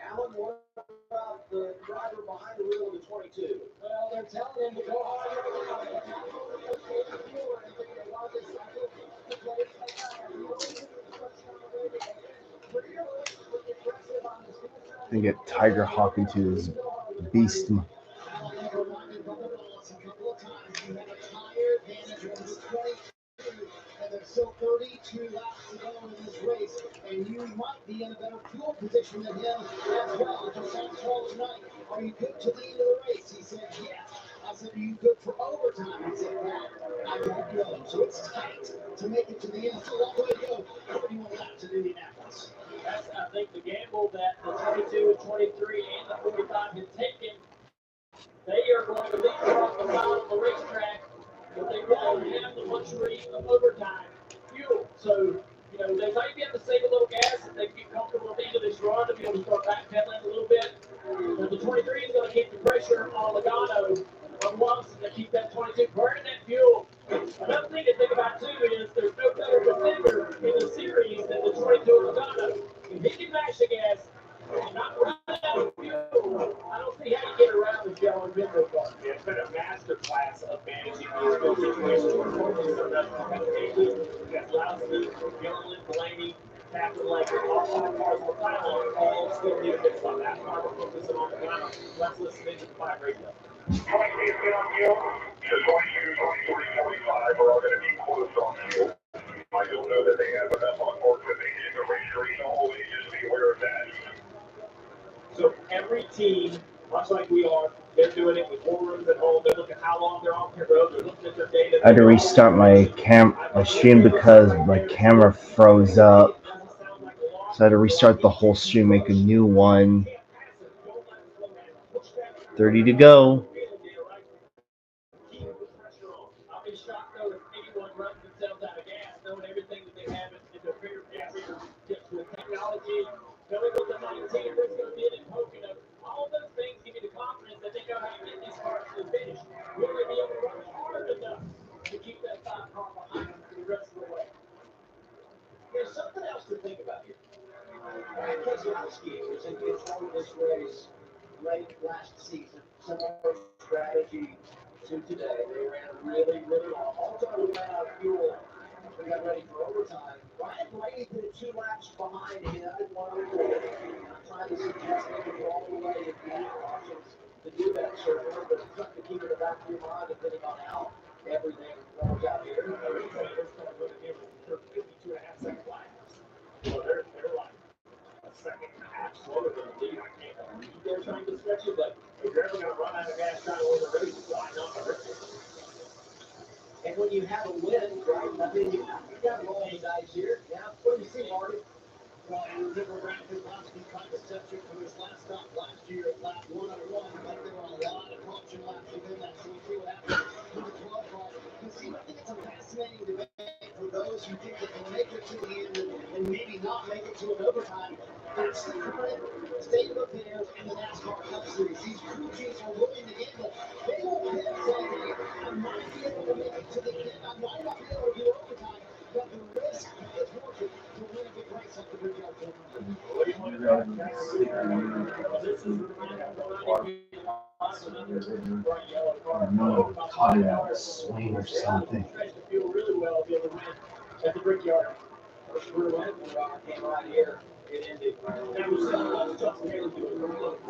Speaker 1: Alan, what about the driver behind the wheel of the 22? Well, they're telling him to go hard.
Speaker 2: And get Tiger Hawk into his beast.
Speaker 1: And there's still 32 laps to go in this race, and you might be in a better fuel position than him as well. Just asked Charles tonight, are you good to the end of the race? He said, yes. I said, are you good for overtime? He said, well, I don't know. So it's tight to make it to the end. So long way to go. 31 laps in Indianapolis.
Speaker 8: That's, I think, the gamble that the 22 and 23 and the 45 have taken. They are going to leapfrog the pile on the racetrack, but they won't have the luxury of overtime fuel. So, you know, they might be able to save a little gas if they get comfortable at the end of this run to be able to start backpedaling a little bit. But the 23 is going to keep the pressure on Logano on once and to keep that 22 burning that fuel. Another thing to think about, too, is there's no better defender in the series than the 22 Logano. If he can match the gas, not run out of fuel, I don't see how you get around the yellow window bar. It's been a master class of managing these field situations. So that's Lowski, Gilliland, Blaney, Captain Lake, all cars were piling, all still need a fix on that. Car we're focusing on the ground. Let's listen into the 5 radio.
Speaker 10: 23 is good on fuel. The 22, 23, 45 are all going to be close on fuel. I don't know that they have enough on board with they in the race arena. Always just be aware of that.
Speaker 8: So every team, much like we are, they're doing it with war rooms at home. They're looking how long they're on pit road. They're looking at their data.
Speaker 2: I had to restart my stream because my camera froze up. So I had to restart the whole stream, make a new one. 30 to go.
Speaker 8: I'll be shocked though if anyone runs themselves out of gas, knowing everything that they have in their fingertips with technology, knowing what the 19 is going to be in Pocono. All those things give you the confidence that they know how to get these cars to the finish. Will they be able to run hard enough to keep that 5 car behind them for the rest of the way?
Speaker 1: There's something else to think about here. Keselowski was in control of this race late last season. Similar strategy to today. They ran really long. Ultimately ran out of fuel. We got ready for overtime. Ryan Blaney did 2 laps behind him in 104. I'm trying to suggest they can go all the way if you need options to do that, certainly, but it's something to keep in the back of your mind depending on how everything rolls out here.
Speaker 8: They're 52.5-second laps. So they're like a second and a half slower than the lead. I can't believe they're trying to stretch it, but if you're ever going to run out of gas trying to win the race, why not?
Speaker 1: And when you have a win, right, I mean, you got to roll the dice here. Yeah, what do you see, Marty?
Speaker 11: Well, you remember Brad Keselowski caught the subject from his last stop last year at lap 101. Like there were a lot of caution laps within that, so we'll see what happens to the 12 car. You see, I think it's a fascinating debate for those who think that they'll make it to the end and maybe not make it to an overtime. That's the current state of affairs in the NASCAR Cup Series. These crew chiefs are willing to gamble. They will pit say, hey, I might be able to make it to the end. I might not be able
Speaker 2: Caught it out of swing or something.
Speaker 8: Feel really well be able to win at the Brickyard. First career win came right here. It ended. Now we saw Justin Haley do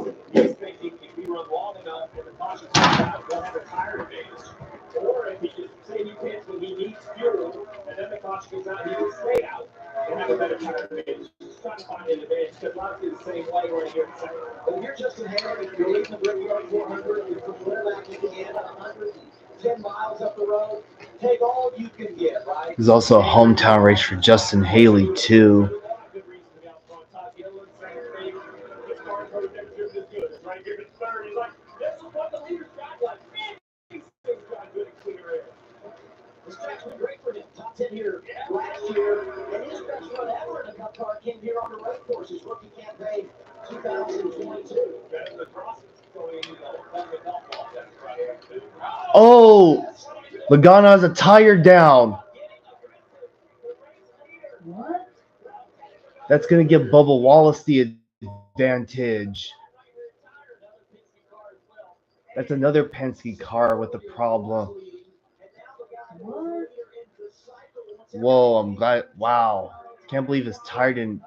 Speaker 8: it. He's thinking if we run long enough and the caution comes out, we'll have a tire advantage. Or if he just say he can't when he needs fuel, and then the caution comes out, he can stay out and have a better tire advantage. Just trying to find an advantage because honestly the same way right here.
Speaker 1: Well, you're Justin Haley. You're leading the Brickyard 400. You're from Clear Lake, Indiana, 110 miles up the road. Take all you can get, right?
Speaker 2: There's also a hometown race for Justin Haley too.
Speaker 1: This track's been great for him. Top 10 here last year. And his best run ever in a Cup car came here on the road course. His rookie campaign 2022.
Speaker 2: Oh, Logano has a tire down.
Speaker 11: What?
Speaker 2: That's going to give Bubba Wallace the advantage. That's another Penske car with a problem.
Speaker 11: What?
Speaker 2: Whoa, I'm glad. Wow. Can't believe his tire didn't.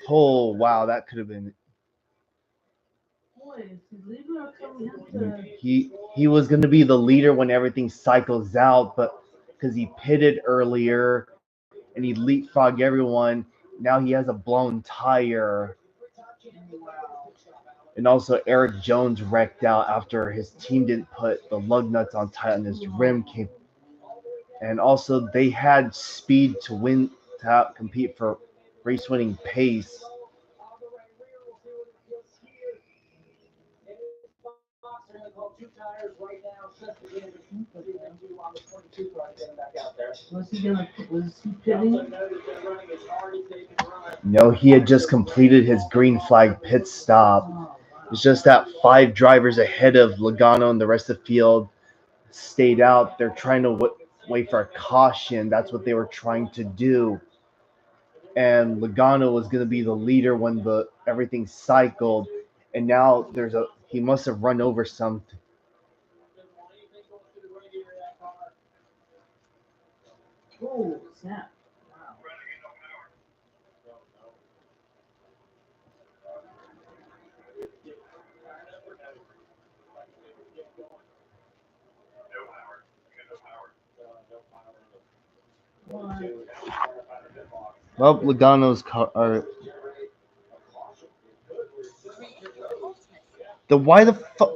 Speaker 2: Oh, wow. That could have been.
Speaker 11: Boy, is he leaving or coming into?
Speaker 2: He was going to be the leader when everything cycles out, but because he pitted earlier and he leapfrogged everyone, now he has a blown tire. And also Eric Jones wrecked out after his team didn't put the lug nuts on tight and his rim came. And also they had speed to win, to compete for race winning pace.
Speaker 11: Was he pitting?
Speaker 2: No, he had just completed his green flag pit stop. It's just that 5 drivers ahead of Logano and the rest of the field stayed out. They're trying to wait for a caution. That's what they were trying to do. And Logano was going to be the leader when everything cycled. And now he must have run over something.
Speaker 11: Oh, snap.
Speaker 2: Well, Logano's car. Why the fuck?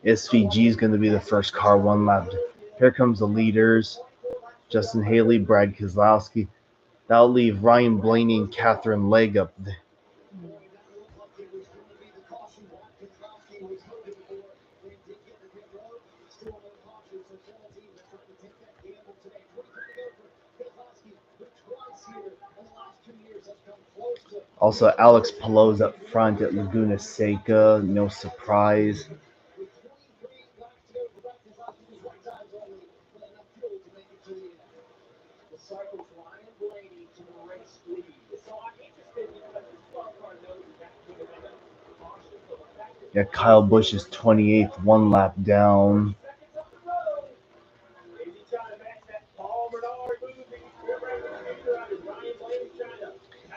Speaker 2: SVG is going to be the first car 1 lap. Here comes the leaders. Justin Haley, Brad Keselowski. That'll leave Ryan Blaney and Catherine Legg up there. Also, Alex Palou's up front at Laguna Seca. No surprise. Yeah, Kyle Busch is 28th, 1 lap down.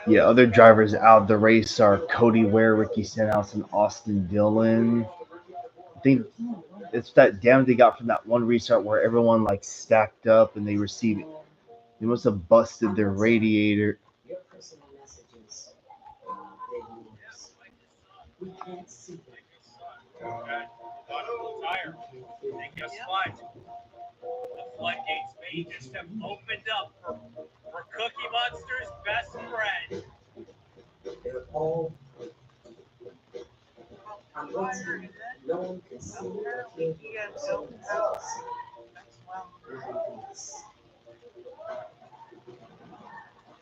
Speaker 2: Yeah, other drivers out of the race are Cody Ware, Ricky Stenhouse, and Austin Dillon. I think it's that damage they got from that one restart where everyone stacked up and they received it. They must have busted their radiator.
Speaker 11: We can't see them.
Speaker 4: And guess what? The floodgates may just have opened up for Cookie Monster's best friend.
Speaker 11: They're all On one side, no one can see or hear you or someone else can see everything is.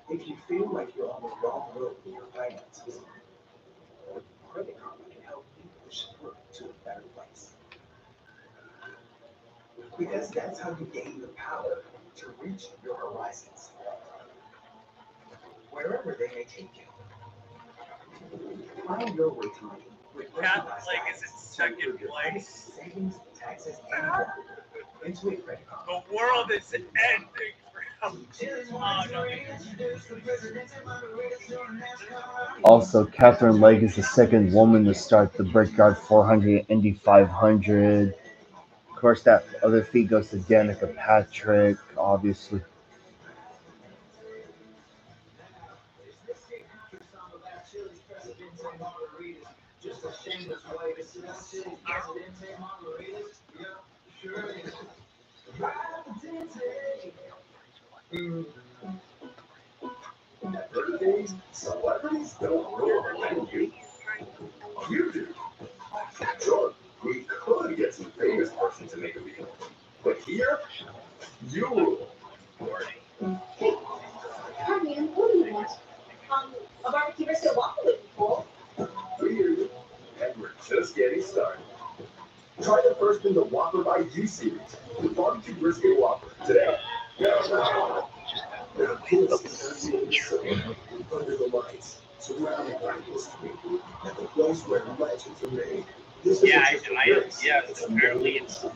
Speaker 11: If you feel like you're on the wrong road with your finances, Credit Karma can help you push through to a better place. Because that's how you gain the power to reach your horizons, wherever they may take you. Find your way to money with
Speaker 4: Catholic is in second place.
Speaker 11: savings, taxes, and more into a Credit Karma.
Speaker 4: The world is ending for him.
Speaker 2: Also, Catherine Legg is the second woman to start the Brickyard 400 Indy 500. Of course, that other feat goes to Danica Patrick, obviously.
Speaker 11: Just a shameless way to sit down, Presidente margaritas. Yeah, sure is.
Speaker 10: At birthdays, celebrities don't rule like you. You do. Sure, we could get some famous person to make a meal, but here, you rule.
Speaker 5: Hi, man. What do you want? A barbecue brisket waffle would be cool.
Speaker 10: We hear you, and we're just getting started. Try the first in the Whopper by You series, the barbecue brisket Whopper, today. Now, this is under the lights, surrounded by history, at the place where legends are made. This is just a race. It's a
Speaker 4: apparently it's in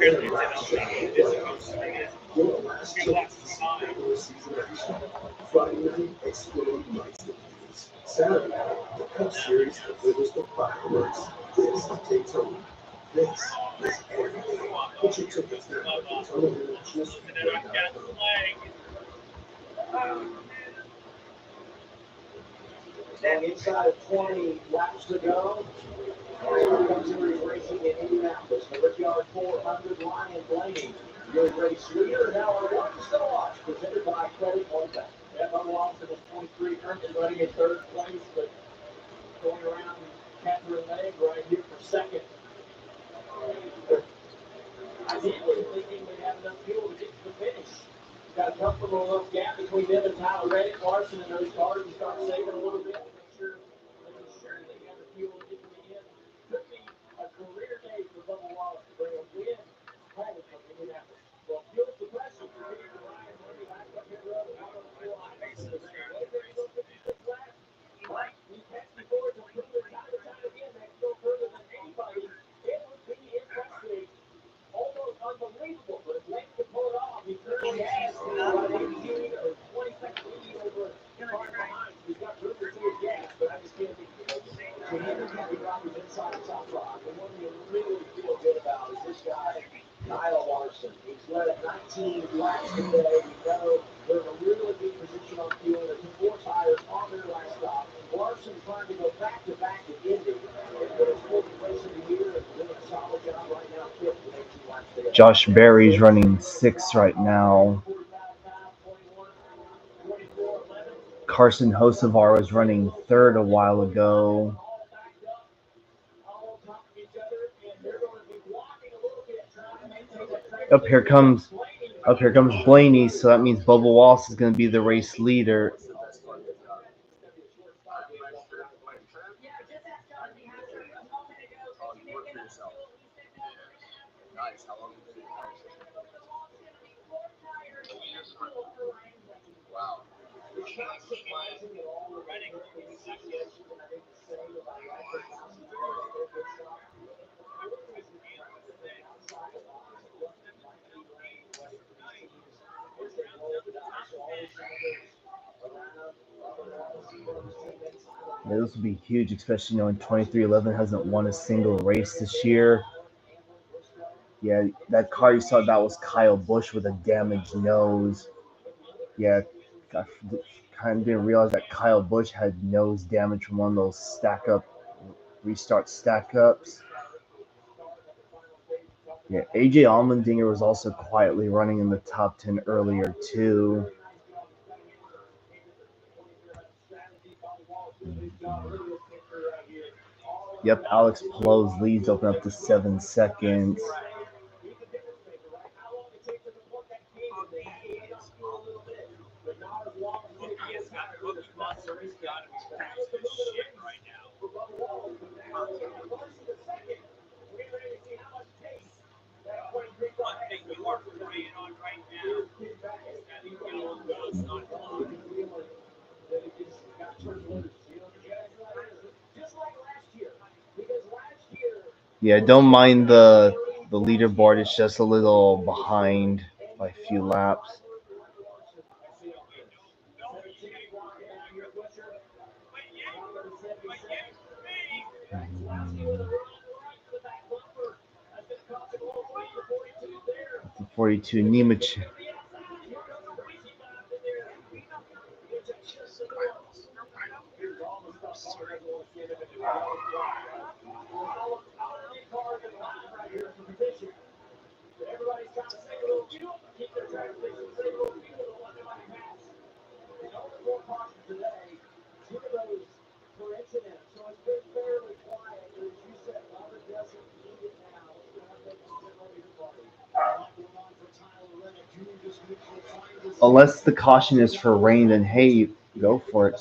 Speaker 10: your last chance to see regular season action. Friday night, exploding lights and views. Saturday night, the Cup Series delivers the fireworks. This is Daytona. This is everything. Get your tickets now. Daytona just
Speaker 1: And inside of 20 laps to go, Cup Series racing in Indianapolis. The Brickyard 400, Ryan Blaney, your race leader. Now our ones to watch, presented by Credit One Bank. Emma Lawson is 23, currently running in third place, but going around Catherine Legg right here for second. Ideally thinking they have enough fuel to get to the finish. Got a comfortable enough gap between them and Tyler Reddick, Larson, and those cars and start saving a little bit to make sure they have the fuel to get to the end. Could be a career day for Bubba Wallace to bring a win home from Indianapolis. Well, fuel's the question. Continue to Ryan Murray back up here road out on the full line. Right, we catch the board to prove it time and time again. They go further than anybody. It would be impressive. Almost unbelievable, but if Lane can pull it off, he currently has about 18 or 20 seconds lead over far behind. He's got room to see his gas, but I just can't think of it. So Henry County drivers inside the top rock. And one you really feel good about is this guy, Kyle Larson. He's led at 19 laps today. We know they're in a really good position on fuel. They took 4 tires on their last stop. Larson trying to go back-to-back to Indy. But it's 4th place of the year and doing a solid job right now, 5th with 18 laps today.
Speaker 2: Josh Berry's running 6th right now. Carson Hocevar was running 3rd a while ago. Up here comes Blaney, so that means Bubba Wallace is going to be the race leader. Yeah, this will be huge, especially knowing 2311 hasn't won a single race this year. Yeah, that car you saw, that was Kyle Busch with a damaged nose. Yeah, I kind of didn't realize that Kyle Busch had nose damage from one of those restart stack ups. Yeah, AJ Allmendinger was also quietly running in the top 10 earlier too. Yep, Alex Palo's leads open up to 7 seconds. Yeah, don't mind the leaderboard. It's just a little behind by a few laps. The 42 Nemec. Unless the caution is for rain, then hey, go for it.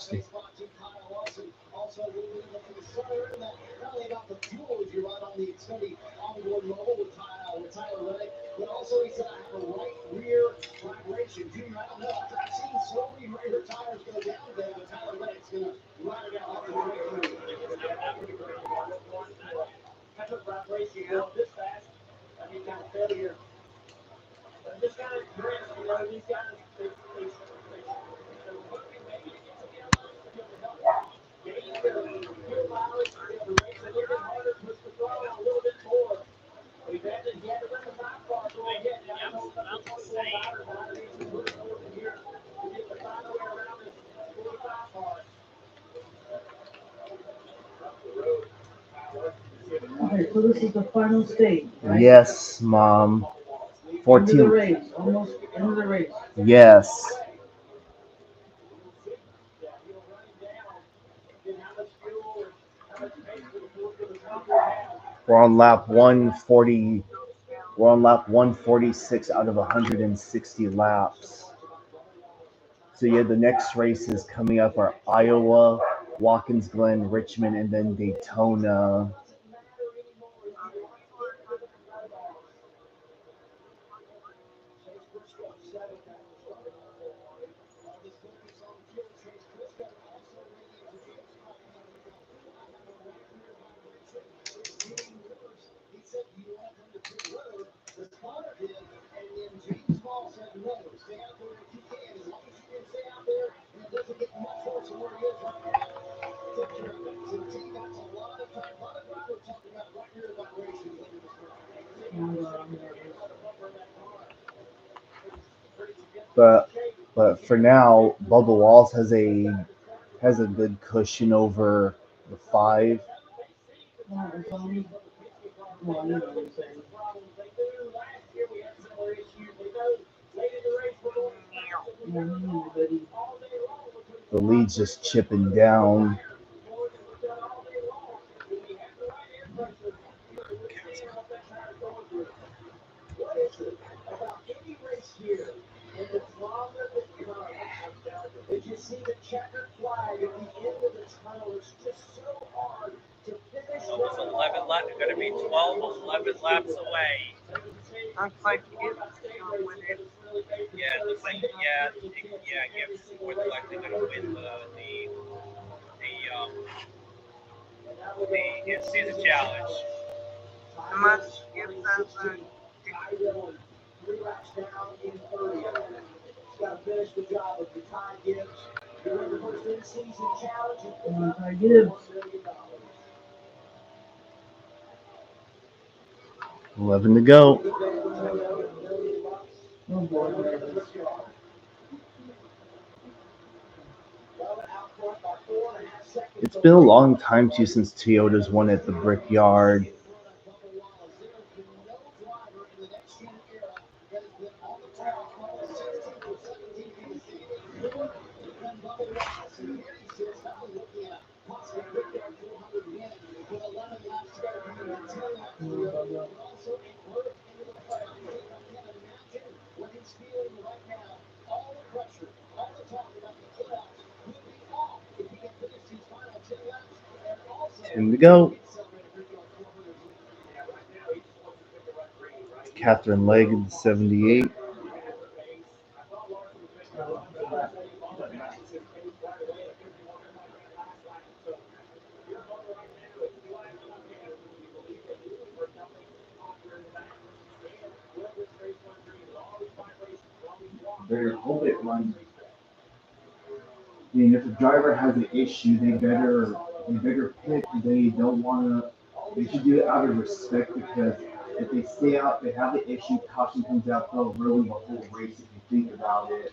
Speaker 12: Okay, so this is the final stage, right?
Speaker 2: Yes, Mom. 14.
Speaker 12: End of the race, almost end of the race.
Speaker 2: Yes. We're on lap 140. We're on lap 146 out of 160 laps. So yeah, the next races coming up are Iowa, Watkins Glen, Richmond, and then Daytona. But for now, Bubba Walls has a good cushion over the 5. The lead's just chipping down.
Speaker 4: Almost 11 laps. You're going to be 12, 11 laps away.
Speaker 3: Looks like it's gonna win it.
Speaker 4: Yeah, it looks like Gibbs is more than likely going to win the in-season challenge.
Speaker 3: Unless Gibbs has a
Speaker 12: Gibbs.
Speaker 2: 11 to go.
Speaker 12: Oh boy.
Speaker 2: It's been a long time too since Toyota's won at the Brickyard. Time to go. Catherine Legg, 78.
Speaker 13: Better hope it runs. I mean, if the driver has an issue, they better pick. They don't want to. They should do it out of respect because if they stay out, they have the issue. Caution comes out, they'll ruin the whole race if you think about it.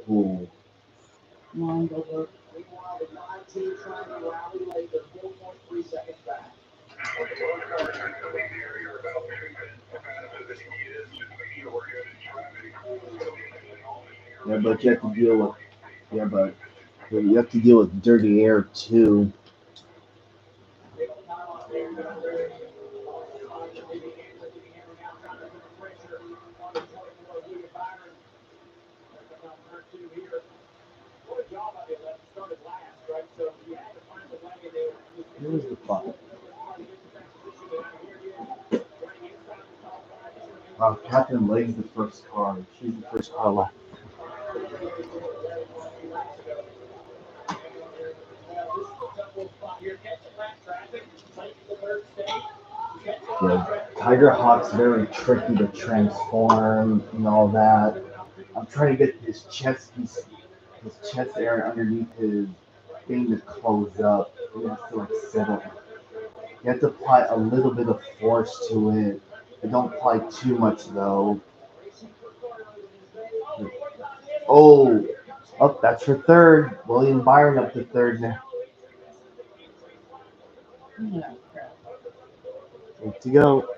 Speaker 2: Ooh.
Speaker 12: Come on, go.
Speaker 2: Yeah, but you have to deal with. Yeah, but you have to deal with dirty air too. Where's the fuck?
Speaker 13: Catherine Legg's the first car. She's the first car left. Yeah, Tiger Hawk's very tricky to transform and all that. I'm trying to get his chest area underneath his thing to close up. He has to like settle. You have to apply a little bit of force to it. But don't apply too much though. Oh, that's for third. William Byron up to third now.
Speaker 12: Yeah, crap.
Speaker 2: Good to go.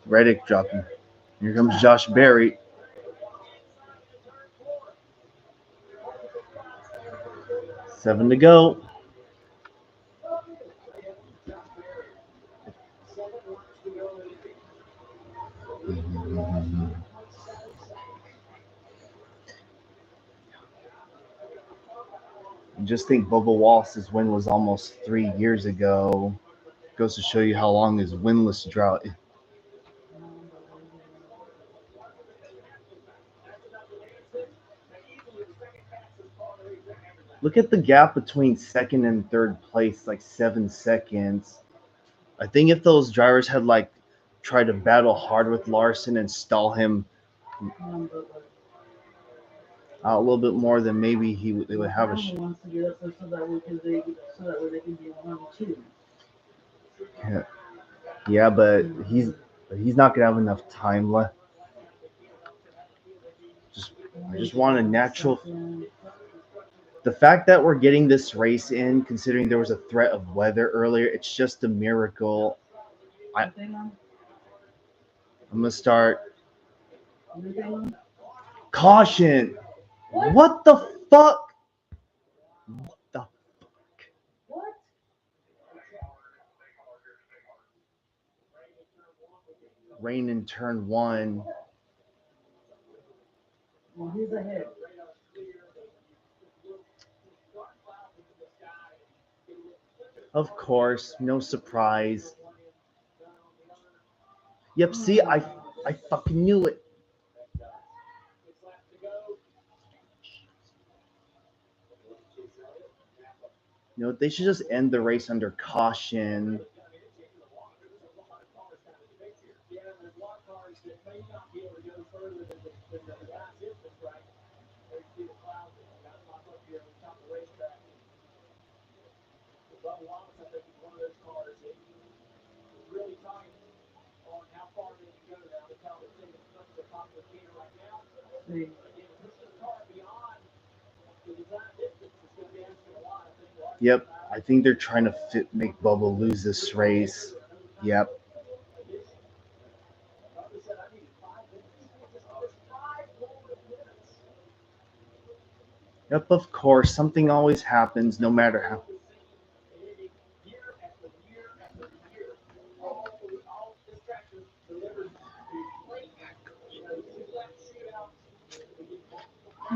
Speaker 2: Reddick dropping. Here comes Josh Berry. Seven to go. Just think Bubba Wallace's win was almost 3 years ago. Goes to show you how long his winless drought is. Look at the gap between second and third place, like 7 seconds. I think if those drivers had like tried to battle hard with Larson and stall him out a little bit more, then maybe they would have a.
Speaker 12: Wants to get up there so that way they can be 1-2.
Speaker 2: Yeah, but he's not gonna have enough time left. I just want a natural. The fact that we're getting this race in, considering there was a threat of weather earlier, it's just a miracle. I'm gonna start. Caution! What the fuck? What the fuck?
Speaker 12: What?
Speaker 2: Rain in turn 1.
Speaker 12: Well, he's ahead.
Speaker 2: Of course, no surprise. Yep, see, I fucking knew it. You know, they should just end the race under caution. Yep, I think they're trying to make Bubba lose this race. Yep. Yep, of course, something always happens, no matter how.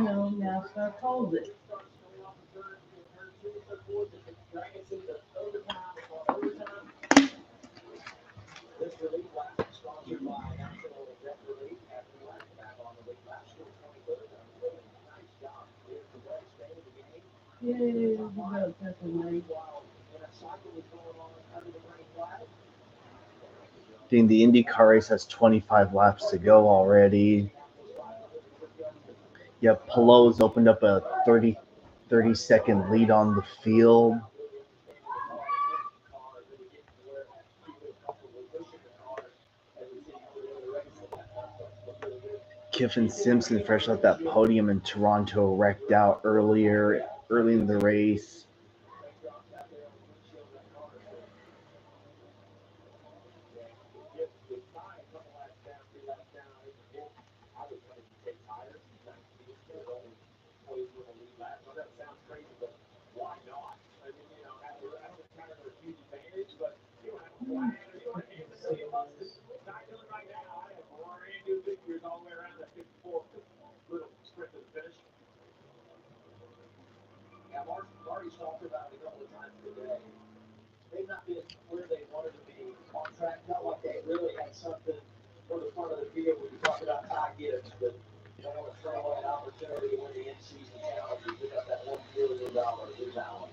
Speaker 12: No, NASCAR calls it. Yay, we got a second lane.
Speaker 2: I think the IndyCar race has 25 laps to go already. Yep, Pelot's opened up a 30-second lead on the field. Kiffin Simpson, fresh off that podium in Toronto, wrecked out early in the race.
Speaker 1: Marty's talked about it a couple of times today. They've not been where they wanted to be on track. Not like they really had something for the front of the field when you talk about Ty Gibbs, but they want to throw away an opportunity to win the in-season challenge and pick up that $1 billion new talent.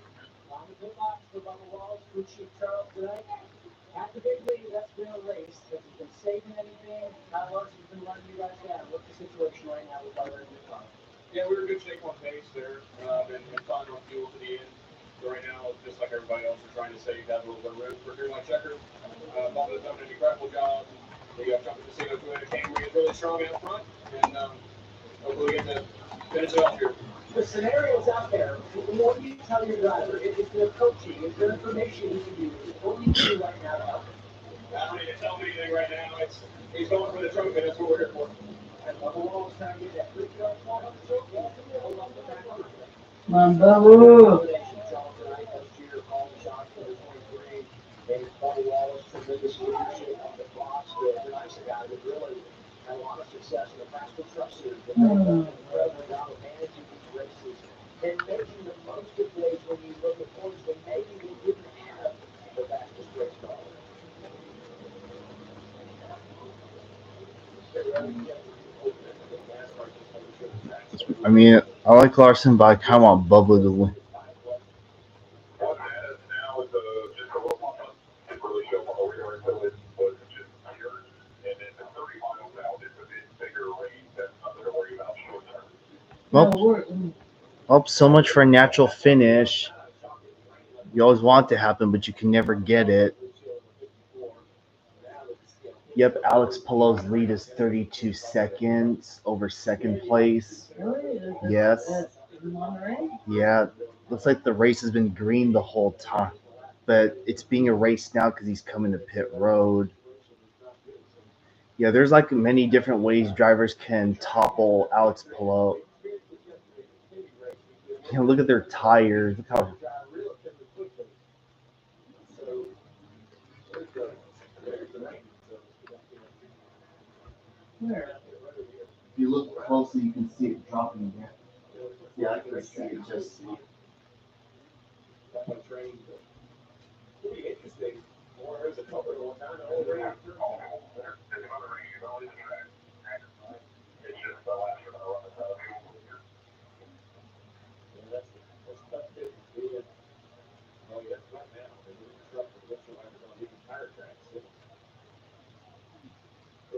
Speaker 1: Good luck for Bubba Wallace, crew chief Charles tonight. At the big lead, that's been a race. Have you been saving anything? Kyle Larson's been running you guys down. What's the situation right now with Bubba and your car?
Speaker 8: Yeah, we were in good shape on pace there, and found on fuel to the end. So right now, just like everybody else, we're trying to save that little bit of room for a my checker. Bubba's done an incredible job. The jumping casino 200 Camry is really strong out front, and hopefully we get to finish it off here.
Speaker 1: The scenario's out there. What do you tell your driver? If they're coaching, if there's information you can use, what do you do right now to help him?
Speaker 8: I don't need to tell him anything right now. He's going for the trophy. That's what we're here for.
Speaker 1: And Bubba Wallace trying to get that Brickyard spot on the trophy.
Speaker 12: Come on, Bubba.
Speaker 1: And Bubba Wallace, tremendous leadership on the box. The nice guy that really had a lot of success in the Pascal Truck Series. But they've done an incredible job of managing these races and making the most of days when you look at points when maybe they didn't have the fastest race car.
Speaker 2: I mean, I like Larson, but I kind of want Bubba to win. Well, so much for a natural finish. You always want it to happen, but you can never get it. Yep, Alex Pelot's lead is 32 seconds over second place. Yes. Yeah, looks like the race has been green the whole time, but it's being erased now because he's coming to pit road. Yeah, there's like many different ways drivers can topple Alex Pelot. You know, look at their tires. Look how.
Speaker 13: If you look closely, you can see it dropping there. Yeah, I can see it just.
Speaker 8: Interesting. There's a couple going down over here.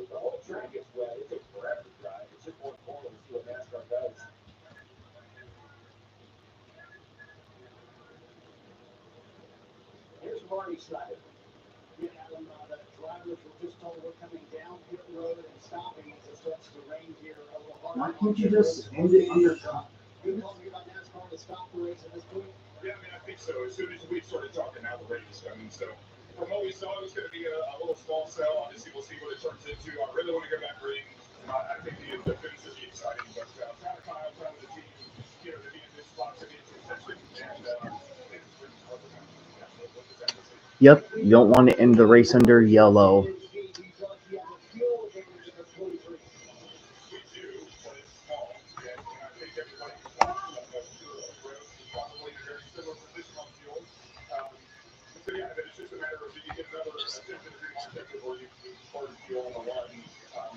Speaker 8: The whole track gets wet. It takes forever to drive. It's just more important to see what NASCAR does.
Speaker 1: Here's Marty Snyder. The drivers were just told we're coming down pit road and stopping as it starts to rain here.
Speaker 13: Why can't you just end it on your top?
Speaker 1: You told me about NASCAR to stop the race at this point.
Speaker 10: Yeah, I mean, I think so. As soon as we started talking, now the race. I mean, so from what we saw, it was going to be a little small cell. Obviously, we'll see what it turns into. I really want to go back green. I think the finish would be exciting, but proud of Kyle, proud of the team, you know, to be in this spot, to be in contention, and it's pretty hard for them. Yeah, we'll just have to see.
Speaker 2: Yep, you don't want to end the race under yellow.
Speaker 10: We do, but it's small, and I think everybody probably in a very similar position on fuel. So yeah, but it's just a matter of do you get another attempt at a green objective or you burn fuel on the one.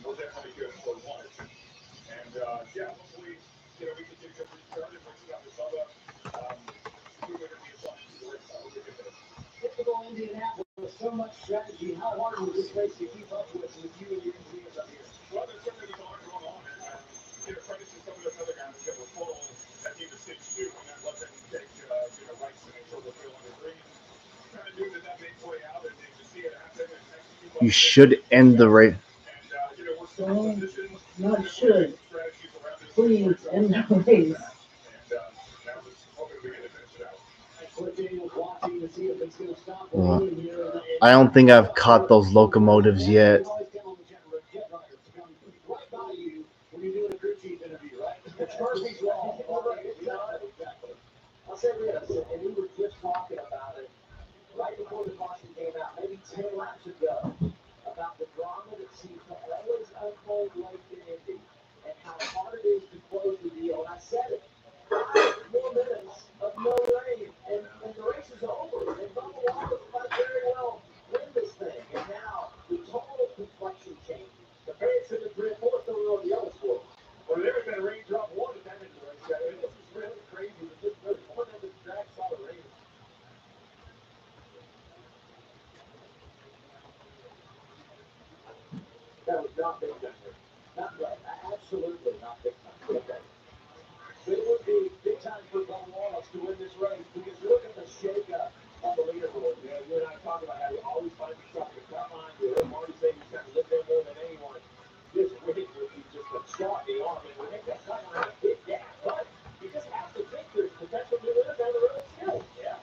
Speaker 10: We're definitely good for one. And yeah, hopefully, you know, we can get a good restart and race out with Bubba. We're going to be a fun race. I hope we get there.
Speaker 1: Typical Indianapolis, so much strategy. How hard was this race to keep up with you and your engineers up here?
Speaker 10: Well, there's certainly a lot going on, and you know, credit to some of those other guys that were full at the end of stage 2, and that let them take you know, rights to make sure we're feeling the green. Kind of knew that may play out, and to see it happen and execute.
Speaker 2: You should end the race.
Speaker 10: And you know, we're still in position.
Speaker 12: Not should. Please end the race.
Speaker 10: And now just hoping we get to finish it out.
Speaker 2: I don't think I've caught those locomotives yet.
Speaker 1: I'll say this, and we were just talking about it right before the caution came out, maybe 10 laps ago, about the drama that seems to always unfold late in Indy and how hard it is to close the deal. And I said it, 5 more minutes of no rain, and the race is over. And Bubba Wallace might very well win this thing. And now the total complexion change. The fans in the grid, fourth the road, the other score. Well, there's been a raindrop one at that end of the race. I mean, this is really crazy. This really one of the drags saw the rain. That was not big time. Not right. Absolutely not big time. Okay. But it would be big time for Bubba Wallace to win this race because look at the shakeup on the leaderboard. You know, you and I talk about how you always find yourself in the cut line. You heard Marty say he's kind of lived there more than anyone. This win would be just a shot in the arm. And when they make that cut line, a big gap. But you just have to think there's potential to win down the road still. Yeah,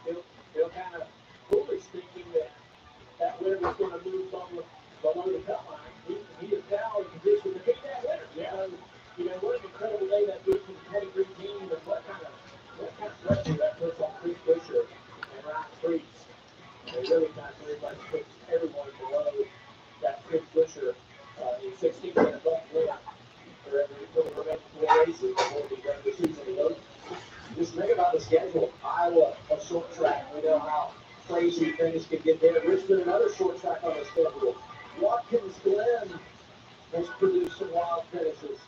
Speaker 1: they'll kind of foolish thinking that win was going to move Bubba below the cut line. He is now in position to be that winner. Yeah. You know, what an incredible day that did for the 23 team, and what kind of pressure that puts on Chris Buescher and Ryan Preece. They really kind of everybody puts everyone below that Chris Buescher in 16 and above win for the remaining 4 races before the regular season is over. Just think about the schedule. Iowa, a short track. We know how crazy things can get there. Richmond, another short track on the schedule. Watkins Glen has produced some wild finishes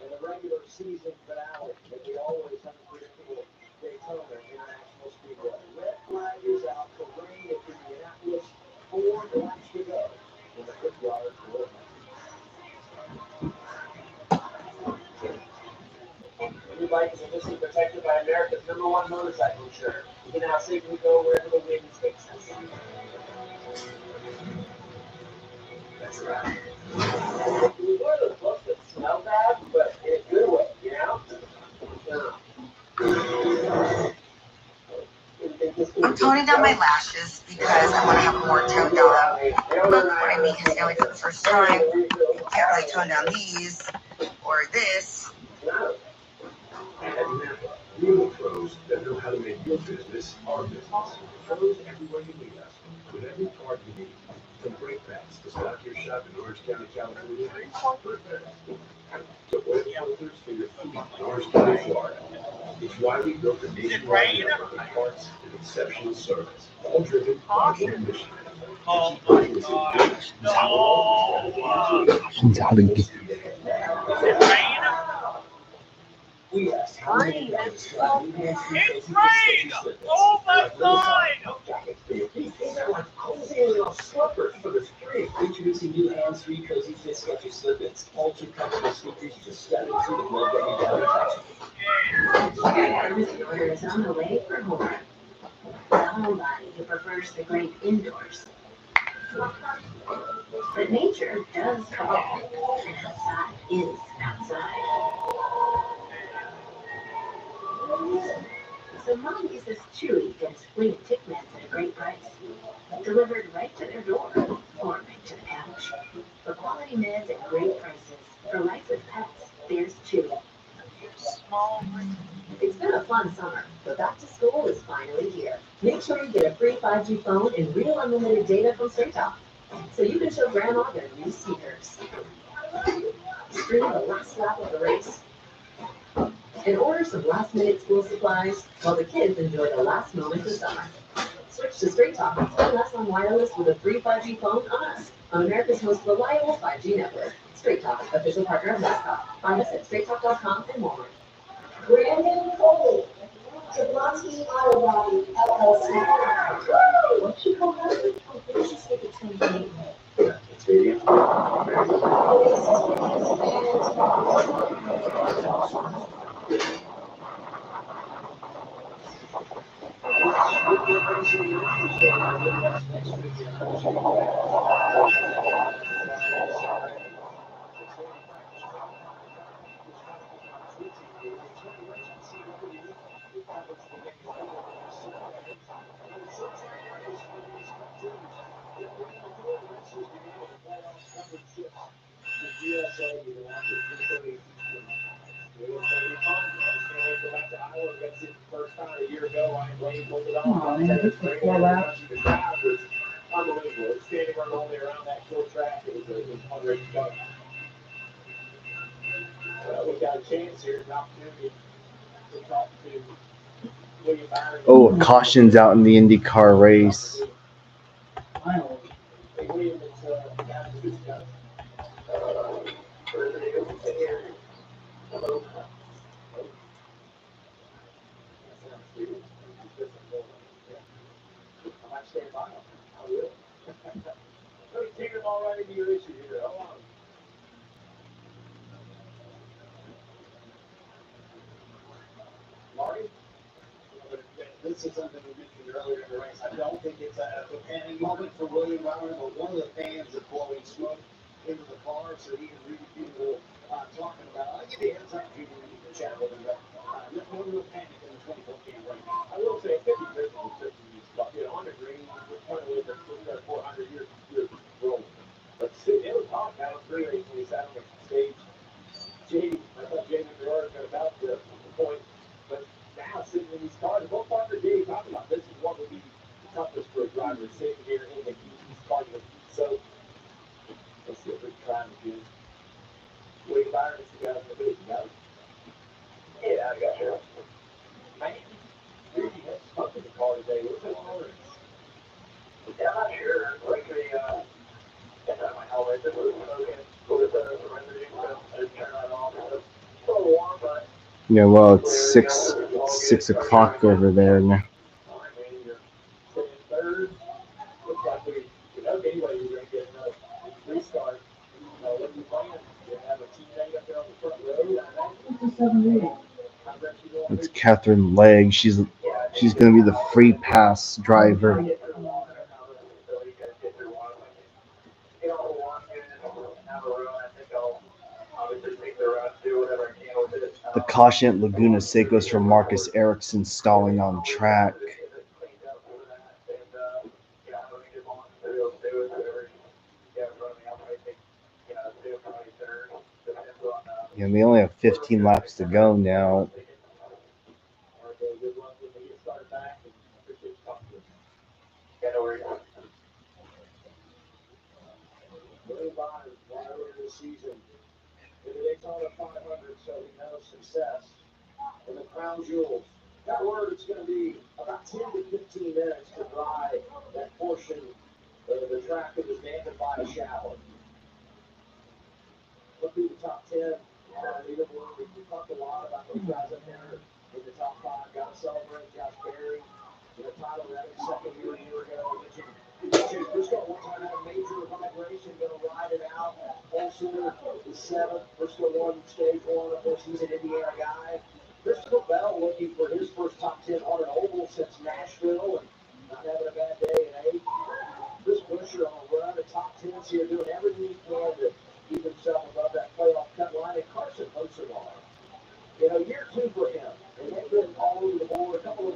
Speaker 1: in the regular season finale, but we always unpredictable Daytona International Speedway. Red flag is out for rain at Indianapolis. 4 laps to go in the Brickyard. Your bike is officially protected by America's #1 motorcycle insurer. You can now safely go wherever the wind takes us. That's right. It was one of those books that smelled bad, but in a good way, you know?
Speaker 5: I'm toning down my lashes because I want to have more toned down look for I mean, because for the first time, you can't really tone down these or this.
Speaker 10: Real pros that know how to make your business our business. Pros everywhere you meet us, with every part you need. From brake pads to stock your shop in Orange County, California. To oil filters for your feet in Orange County, Florida. It's why we built a nationwide network of parts and exceptional service, all driven by one mission.
Speaker 4: Oh my gosh, no!
Speaker 2: She's out of
Speaker 4: Is it rain?
Speaker 1: It's
Speaker 4: rain! Oh my god!
Speaker 1: These are like cozy little slippers for the spring. Introducing new hands-free cozy fit sketcher slip-ins. Ultra comfortable sneakers you just step into the blow getting down and touch.
Speaker 14: Your order is on the way for more. The homebody who prefers the great indoors. But nature does call, and outside is outside. So Mom uses Chewy to explain Tick Meds at a great price. Delivered right to their door or right to the couch. For quality meds at great prices. For life with pets, there's Chewy. It's been a fun summer, but back to school is finally here. Make sure you get a free 5G phone and real unlimited data from Straight Talk, so you can show Grandma their new sneakers. Stream the last lap of the race, and order some last-minute school supplies while the kids enjoy the last moments of summer. Switch to Straight Talk and spend less on wireless with a free 5G phone on us, on America's most reliable 5G network. Straight Talk, official partner of NASCAR. Find us at straighttalk.com and Walmart.
Speaker 11: Brandon Foley, Jablonski Auto Body, LLC. What you call her? Oh, let's just get it to me.
Speaker 8: First time a year ago, I Wayne pulled it off. Unbelievable. Standing run only around that short track. It was fun race to go. We got a chance here, an opportunity to talk to William Byron.
Speaker 2: Oh, cautions out in the IndyCar race.
Speaker 8: William is down to his guys. Hello. I might stand by him. I will. Let me take them all right into your issue here. Hold on. Marty?
Speaker 11: This is something we mentioned earlier in the race. I don't think it's a panic moment for William Byron, but one of the fans is blowing smoke into the car so he can read people talking about. I'll give you a heads up, people need to chat with him, but no real panic in the 24 can right now.
Speaker 8: I will say 50-50 on the green, we're kind of with the 400 year roll. But it was hot now, it's really when he sat on the stage. I thought Jamie Gerard got about the point, but now sitting in these cars, both Parker Jay talking about this is what would be the toughest for a driver sitting here in the he's parking. So let's see if we can try him again. William Byron is the guy in the booth. You got it? Yeah, I got it. Man, really had smoke in the car today. What's going on? Yeah, I'm not sure. Like my helmet that was smoking with the rendering stuff. I just turned it off. It's a little warm, but.
Speaker 2: Yeah, well, it's 6 o'clock over there now.
Speaker 8: Looks like we know anyway we're going to get another restart. What are you playing? You have a teammate up there on the front row?
Speaker 2: It's Catherine Legg. She's going to be the free pass driver. The caution at Laguna Seca's from Marcus Ericsson stalling on track. And they only have 15 laps to go now.
Speaker 1: Season in the Daytona 500, so he knows success in the crown jewels. That word, it's going to be about 10 to 15 minutes to dry that portion of the track that was dampened by a shower. Look through the top 10 leaderboard. We talked a lot about those guys up there in the top 5. Got to celebrate Josh Berry. Tyler Reddick, second year a year ago. Chase Briscoe one time had a major vibration, going to ride it out. Also, the 7th, Briscoe won stage 1. Of course, he's an Indiana guy. Christopher Bell looking for his first top 10 on an oval since Nashville and not having a bad day in 8th. Chris Buescher on a run of top 10s here, doing everything he can to keep himself above that playoff cut line. And Carson Hocevar, year 2 for him. And they've been all over the board. A couple of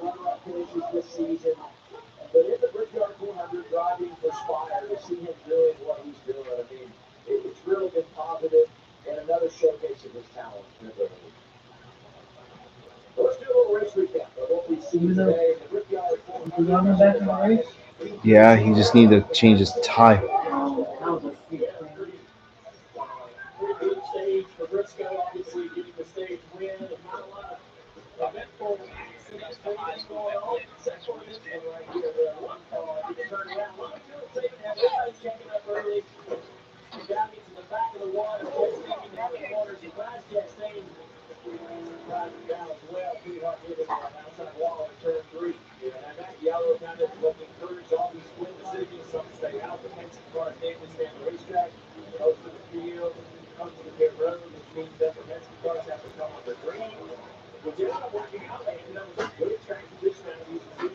Speaker 2: Yeah, he just need to change his tie.
Speaker 8: Stage for Briscoe, obviously getting the stage win, and not a lot of eventful accidents going on. Except for this one right here, the one car didn't turn around. A lot of fuel taken out. Everybody's checking up early. The guy gets in the back of the water, just thinking down the corners. The last jet staying driving down as well. Pretty hard hitting on the outside wall in turn 3. And that yellow kind of what encouraged all these split decisions. Some stay out. The Penske car standing down the racetrack, goes to the field, comes to the pit road, which means that the Penske cars have to come on the green. Which ended up working out. They ended up with a good track position out of these two.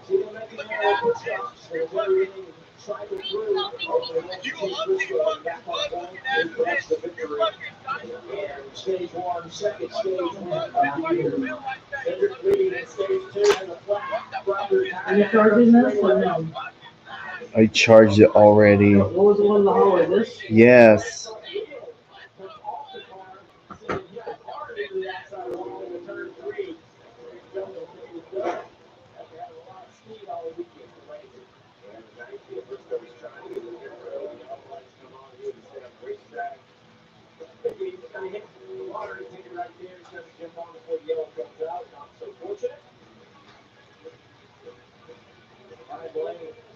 Speaker 8: See them making their pit stops. There's everything cycled through. Hopefully, once you see Briscoe back on point, that's the victory. And stage 1, second stage win of the year. Hendrick leading in stage 2 has a flat brighter tire.
Speaker 12: Are you charging this or no?
Speaker 2: I charged it already.
Speaker 12: What was the one in the hallway? This?
Speaker 2: Yes.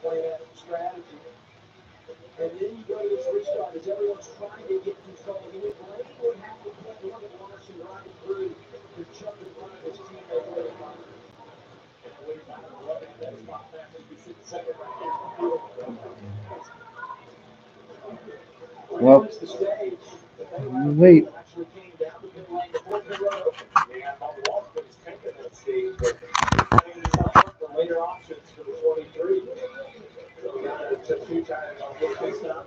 Speaker 8: Play that strategy. And then you go to this restart as everyone's trying to get control. You know, Blake would have to put one of Larson riding through to chuck in front of his teammate Willie Hunter. And Willie Hunter loving that spot back as we sit second right there.
Speaker 2: Well,
Speaker 8: The stage,
Speaker 2: wait.
Speaker 8: actually came down the pit lane before the road. Yeah, Bob Walker is taking that stage, but for later options for the 23. So we got just 2 tires on this pit stop.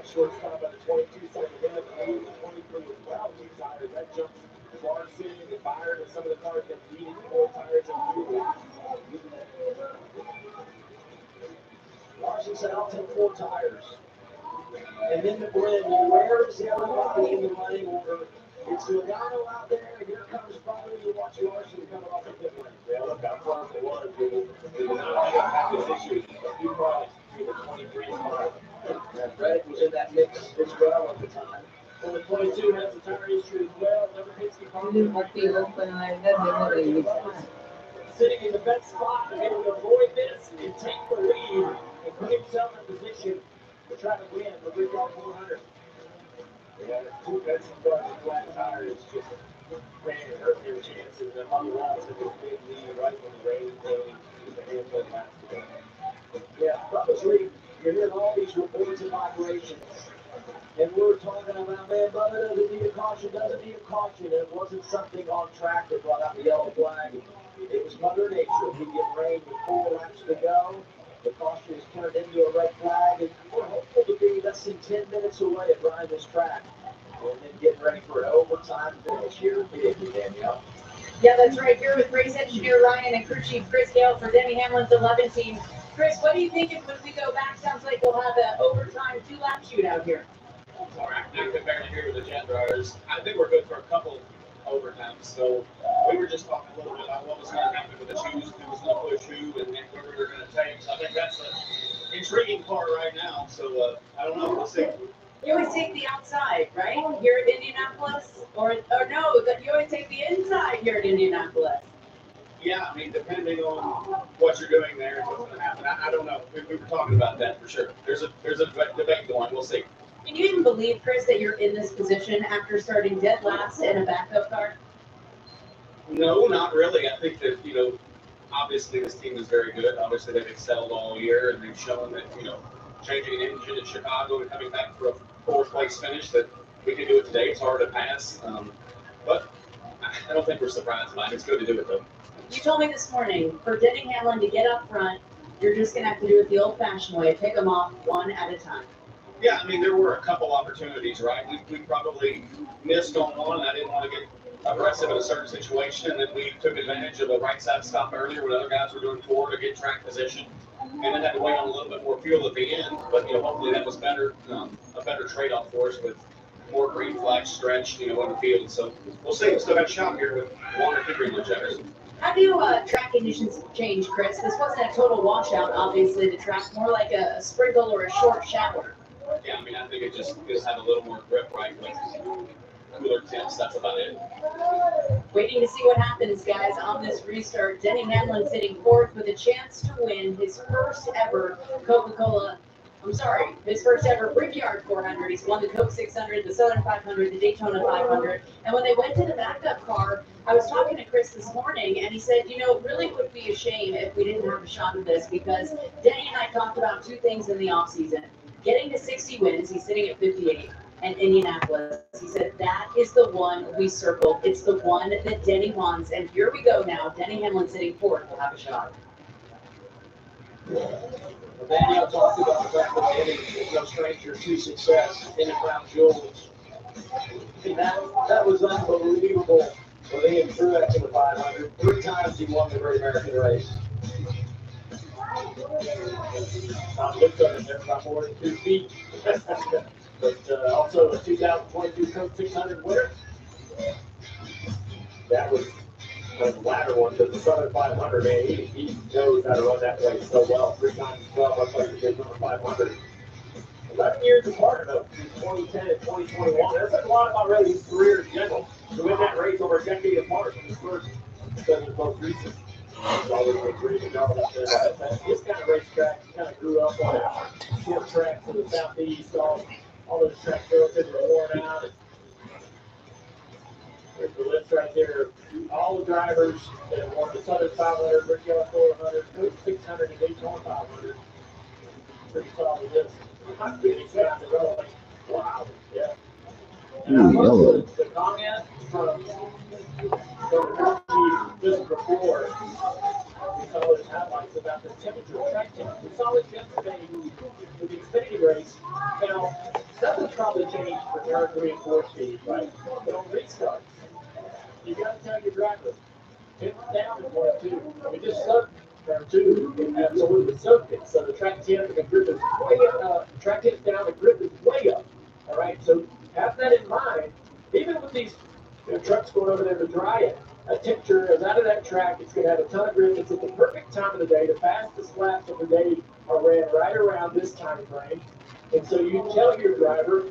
Speaker 8: Shortstop on the 22 side again, the 23 as well, 2 tires. That jumps Larson and Byron and some of the cars that needed 4 tires and 2. Larson said, I'll take 4 tires. And then the blend, where is everybody in the running order? It's Logano out there, here comes Bobby, you watch Larson coming off the pit lane. Yeah, look how close it was. They did not have this issue. A few cars between the 23 and 5. And Reddick was in that mix as well at the time. Well, the 22 has the tire issue as well. Never hits the car. Sitting in the best spot to be able to avoid this and take the lead and put himself in position to try to win the Brickyard 400. Yeah, 2 Penske cars and flat tires just ran and hurt their chances. And on the rounds, it was a big lead right when the rain came. The handle laps to go. Yeah, obviously, you're hearing all these reports of operations. And we're talking about, man, Bubba doesn't need a caution, doesn't need a caution. And it wasn't something on track that brought out the yellow flag. It was Mother Nature. We get rain with 4 laps to go. The caution is turned into a red flag. And we're hopeful to be less than 10 minutes away at riding this track. And then getting ready for an overtime finish here at the Danielle.
Speaker 14: Yeah, that's right. Here with race engineer Ryan and crew chief Chris Gale for Denny Hamlin's 11 team. Chris, what do you think if when we go back, sounds like we'll have an overtime 2-lap shootout here?
Speaker 15: All right, I can barely hear the jet drivers. I think we're good for a couple overtimes. So we were just talking a little bit about what was going to happen with the shoes, who was going to push who, and where we were going to take. So I think that's the intriguing part right now. So I don't know. We'll see.
Speaker 14: You always take the outside, right? Here at Indianapolis? Or no, you always take the inside here at Indianapolis.
Speaker 15: Yeah, I mean, depending on what you're doing there and what's going to happen. I don't know. We were talking about that for sure. There's a debate going. We'll see.
Speaker 14: Can you even believe, Chris, that you're in this position after starting dead last in a backup car?
Speaker 15: No, not really. I think that, obviously this team is very good. Obviously they've excelled all year, and they've shown that, changing an engine in Chicago and coming back for a 4th place finish, that we can do it today. It's hard to pass. But I don't think we're surprised by it. It's good to do it, though.
Speaker 14: You told me this morning, for Denny Hamlin to get up front, you're just going to have to do it the old-fashioned way, pick them off one at a time.
Speaker 15: Yeah, I mean, there were a couple opportunities, right? We probably missed on one. I didn't want to get aggressive in a certain situation, and then we took advantage of a right-side stop earlier when other guys were doing 4 to get track position, and then had to wait on a little bit more fuel at the end. But hopefully that was better, a better trade-off for us with more green flag stretch, on the field. So we'll see. We still got a shot here with Warner Henry and Jefferson.
Speaker 14: How do track conditions change, Chris? This wasn't a total washout, obviously. The track's more like a sprinkle or a short shower.
Speaker 15: Yeah, I think it'll have a little more grip, right? With cooler temps, that's about it.
Speaker 14: Waiting to see what happens, guys, on this restart. Denny Hamlin sitting fourth with a chance to win his first ever his first ever Brickyard 400. He's won the Coke 600, the Southern 500, the Daytona 500. And when they went to the backup car, I was talking to Chris this morning, and he said, it really would be a shame if we didn't have a shot at this, because Denny and I talked about two things in the offseason. Getting to 60 wins, he's sitting at 58, and Indianapolis. He said, that is the one we circled. It's the one that Denny wants. And here we go now. Denny Hamlin sitting fourth will have a shot.
Speaker 1: Danielle talked about the fact that Denny is no stranger to success in and around Jules. That was unbelievable when he and Truex in the 500. 3 times he won the Great American Race. Looked up and never got more than 2 feet. But also a 2022 Coke 600 winner. That was the latter one, but the Southern 500, man, he knows how to run that race so well. 3 times as well, much like he did on the 500. 11 years apart, though, between 2010 and 2021. That says a lot about really his career in general. To win that race over a decade apart from his first, because of the most recent. It's always a dream to know that this kind of racetrack kind of grew up on short tracks in the southeast. All those track surfaces were worn out. There's the list right there. All the drivers that won the Southern 500, Brickyard 400, Coke 600, and Daytona 500. Pretty solid list. Wow. Yeah. The comment from just before we saw his highlights about the temperature track temperature. We saw it yesterday with the Xfinity race. Now, something's probably changed for turn 3 and 4 speed, right? But on restarts, you got to tell your driver, tip down in 1 and 2. We just soaked turn 2 and absolutely soaked it. So the track tip and the grip is way up. Track tip's down, the grip is way up. All right, so have that in mind. Even with these trucks going over there to dry it, a temperature is out of that track. It's going to have a ton of grip. It's at the perfect time of the day. The fastest laps of the day are ran right around this time frame. And so you tell your driver,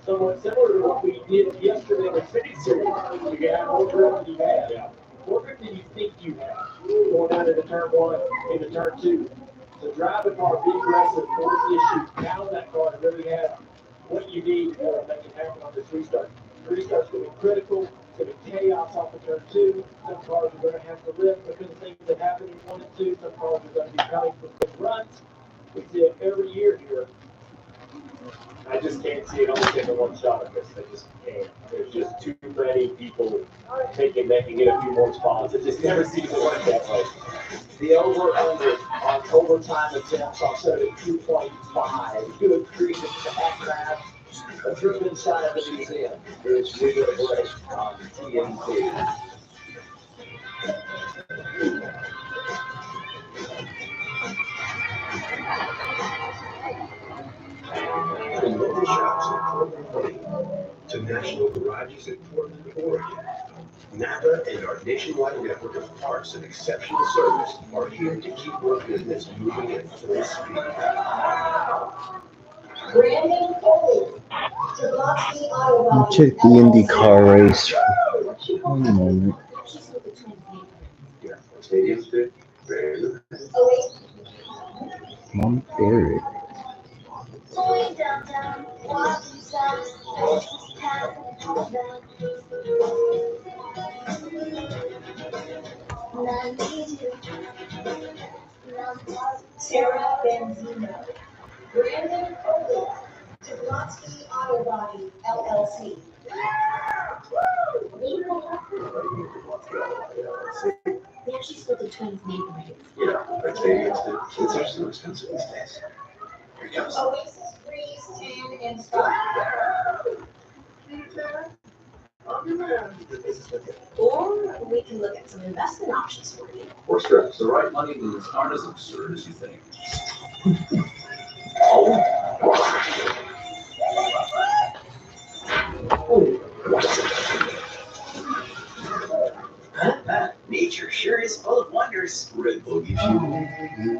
Speaker 1: somewhat similar to what we did yesterday in the City Series, you can have more grip than you have. Yeah. More grip than you think you have. Going down into turn 1, into turn 2. So drive the car, be aggressive, force issue, down that car to really have what you need to make it happen on this restart. The restart's going to be critical. It's going to be chaos off of turn 2. Some cars are going to have to lift because of things that happen in 1 and 2. Some cars are going to be coming from big runs. We see it every year here. I just can't see it only taking one shot at this. I just can't. There's just too many people thinking they can get a few more spots. It just never seems to work that way. The over-under on overtime attempts, I'll set it at 2.5. Good crease to aircraft. A trip inside of the museum. It's Real Break on TNT.
Speaker 10: From local shops in Portland, Maine, to national garages in Portland, Oregon, NAPA and our nationwide network of parts and exceptional service are here to keep your business moving at full speed.
Speaker 14: Brandon Cole.
Speaker 2: Check the IndyCar race. One moment.
Speaker 10: Yeah, stadium's good. Very good.
Speaker 2: Mom Barrett.
Speaker 14: Sarah Benzino. Brandon Cole. Jablonski Auto Body, LLC. They actually split the twins' name right.
Speaker 10: Yeah, that stadium's good. Kids are so expensive these days. Here it comes.
Speaker 14: Oasis Freeze Tan and Spa. Or we can look at some investment options for you.
Speaker 16: Horse straps, the right money moves aren't as absurd as you think.
Speaker 1: future sure is full of wonders.
Speaker 16: Red Bull gives you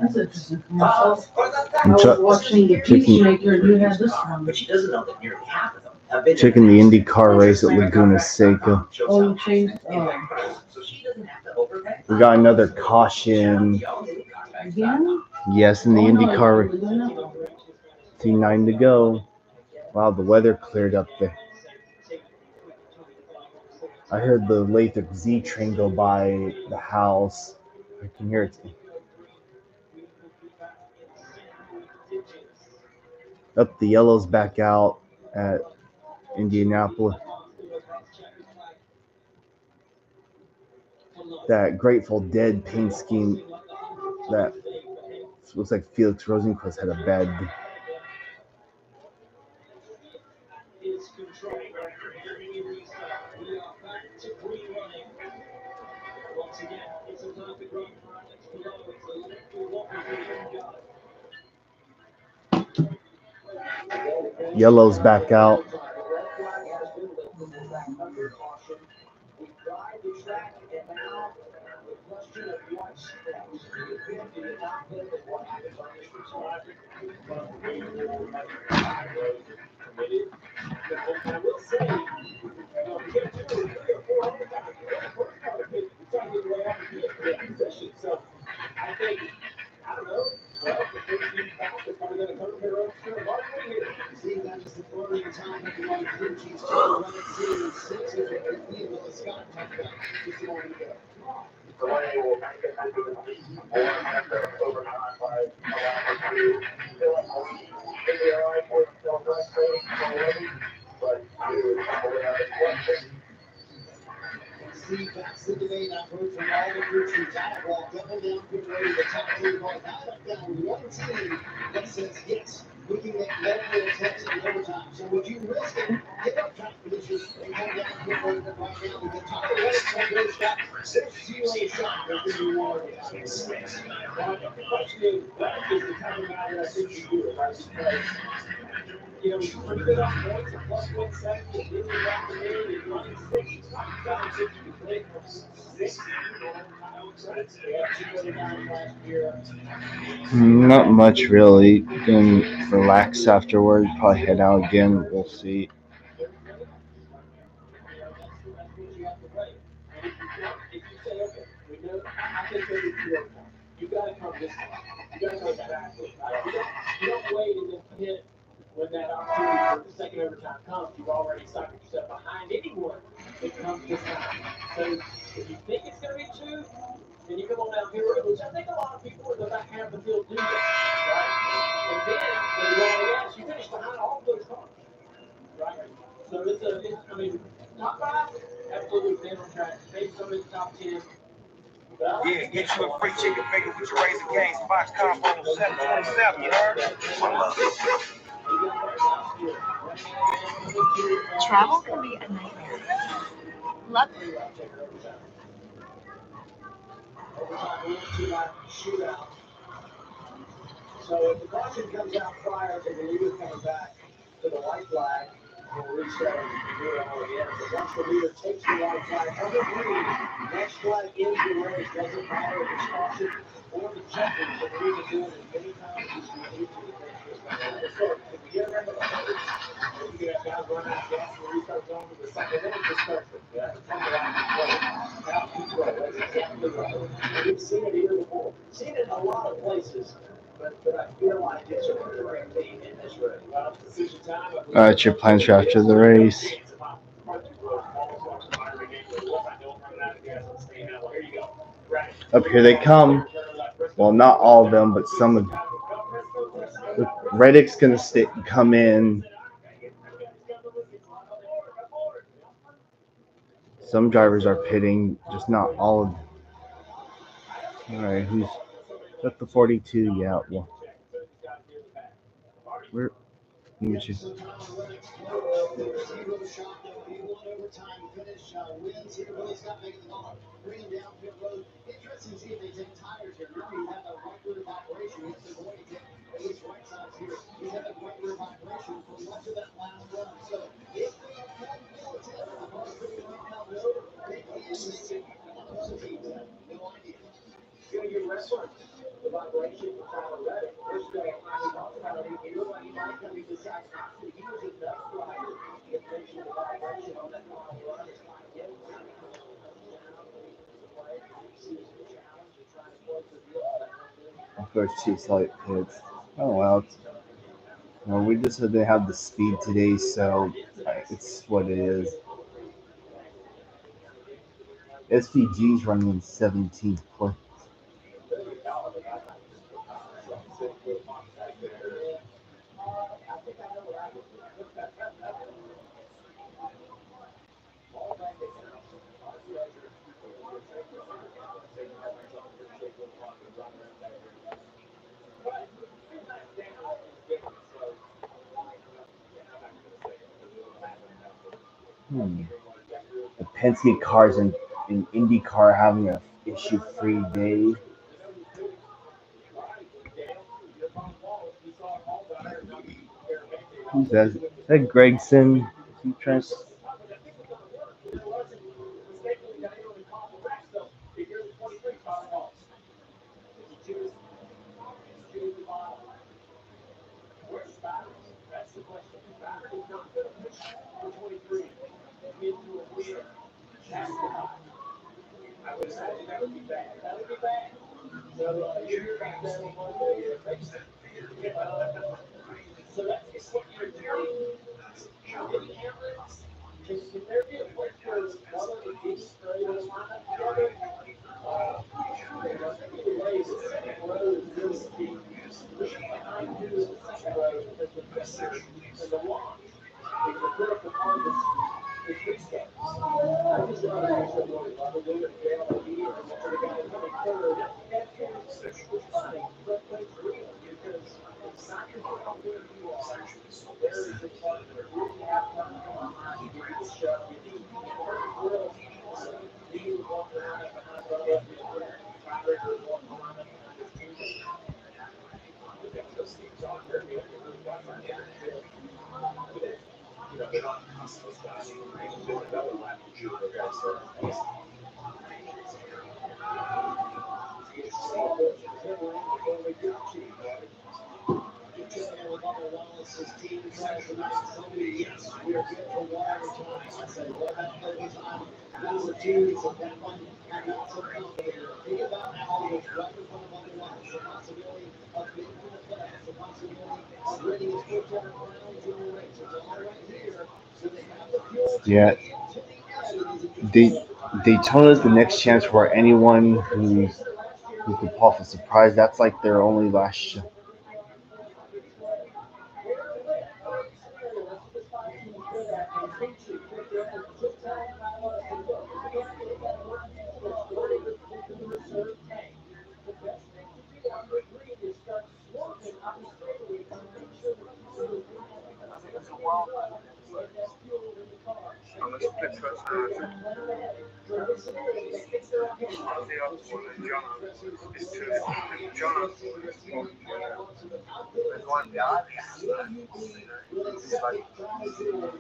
Speaker 12: That's interesting for myself. I was watching the Peacemaker and you had this one.
Speaker 1: But she doesn't know that nearly half of them have been
Speaker 2: Checking the IndyCar race at Laguna Seca.
Speaker 12: Oh, you changed.
Speaker 1: so she doesn't have to overpay.
Speaker 2: We got another caution.
Speaker 12: Again?
Speaker 2: Yes, in the
Speaker 12: Oh, no,
Speaker 2: IndyCar.
Speaker 12: you're really gonna-
Speaker 2: T9 to go. Wow, the weather cleared up there. I heard the Lathrop Z train go by the house. I can hear it. Up, the yellow's back out at Indianapolis. That Grateful Dead paint scheme that looks like Felix Rosenquist had a bad. Yellow's back out.
Speaker 11: See, that's the debate I've heard from all the crew chiefs. I walked up and down pit road, the top team called. I have found one team that says, yes, we can make multiple attempts in overtime. So would you risk it, give up track position, and come down pit road right now? Because top of the race, one goes back, 6-0 shot with the reward.
Speaker 8: The question is, that is the kind of matter I think you do, right? Because, you know, you pretty good on points, a plus 170, and then you're back in there, you're running 60. I think you can play from 60.
Speaker 2: Not much really. Gonna relax afterward. Probably head out again. We'll see.
Speaker 8: You got to come this way. You got to go back. You don't wait and then hit when that opportunity for the second overtime comes. You've already stuck yourself behind anyone that comes this time. So if you think it's going to be two, then you come on down here, which I think a lot of people in the back half of the field do that, right? And then when you roll the gas, you finish behind all of those cars, right? So I mean, top five, absolutely down on track. Maybe some in the top 10.
Speaker 17: Yeah, get you a free chicken finger with your Raising Cane's Fox combo on 727, you heard?
Speaker 5: Travel can be a nightmare. Luckily,
Speaker 1: So if the caution comes out prior to the leader coming back to the white flag, we'll reset and do it all again. But once the leader takes the white flag from the green, next flag ends the race. Doesn't matter if it's caution or the checkers. The leader doing it many times as we need to. If we get around to the hundreds, you can have guys running out of gas and the restart going to the second. Then it just starts to tumble out and play. Out control. That's exactly right. We've seen it here before. Seen it in a lot of places. But I feel like it's a recurring theme in this race. Well, decision time.
Speaker 2: It's your plans for after the race. Up here they come. Well, not all of them, but some of them. Reddick's gonna come in. Some drivers are pitting, just not all of them. All right, who's at the 42? Yeah, well, where? Let me choose. NASCAR chase light pits. Oh well. Well, we just didn't have the speed today, so it's what it is. SVG's running in 17th place. The Penske cars in IndyCar having a issue-free day. Who's that? Is that Gregson? He tries. Yeah, Daytona's the next chance for anyone who could pull off a surprise. That's like their only last shot.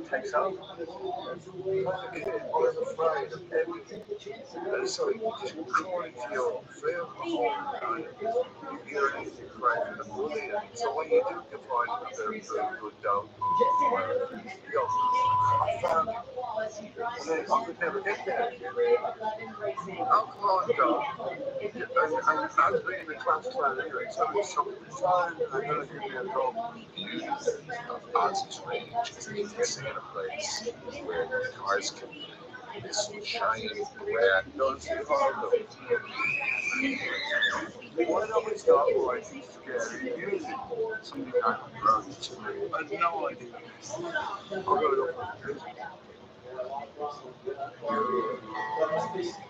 Speaker 17: Takes over. Afraid of everything. So you just call into your field the whole time. You're afraid of the bully. So when you do define the good dog, you go, I found him. And I could never get there. How come on, dog? And I was being in the class clown anyway, so it's something fine, and I'm going to give me a dog. Artist range, it's in a place where the cars can this shiny, rare, don't see horrible. Why don't we start writing scary music? Something like that. I have no idea. I'll go look for music.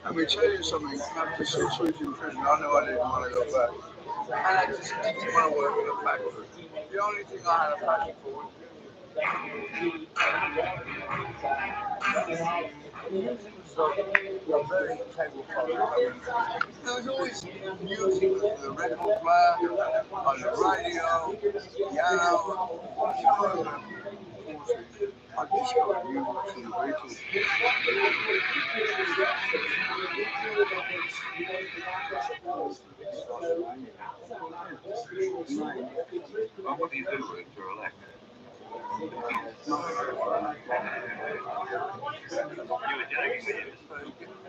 Speaker 17: Let me tell you something, after 6 weeks in prison, I knew I didn't want to go back. And I just didn't want to work in a factory. The only thing I had a passion for was music. So, a very integral part of it. There was always music on the record player, on the radio, piano, I discovered music from the Beatles. Well, what do you do with your electric? You would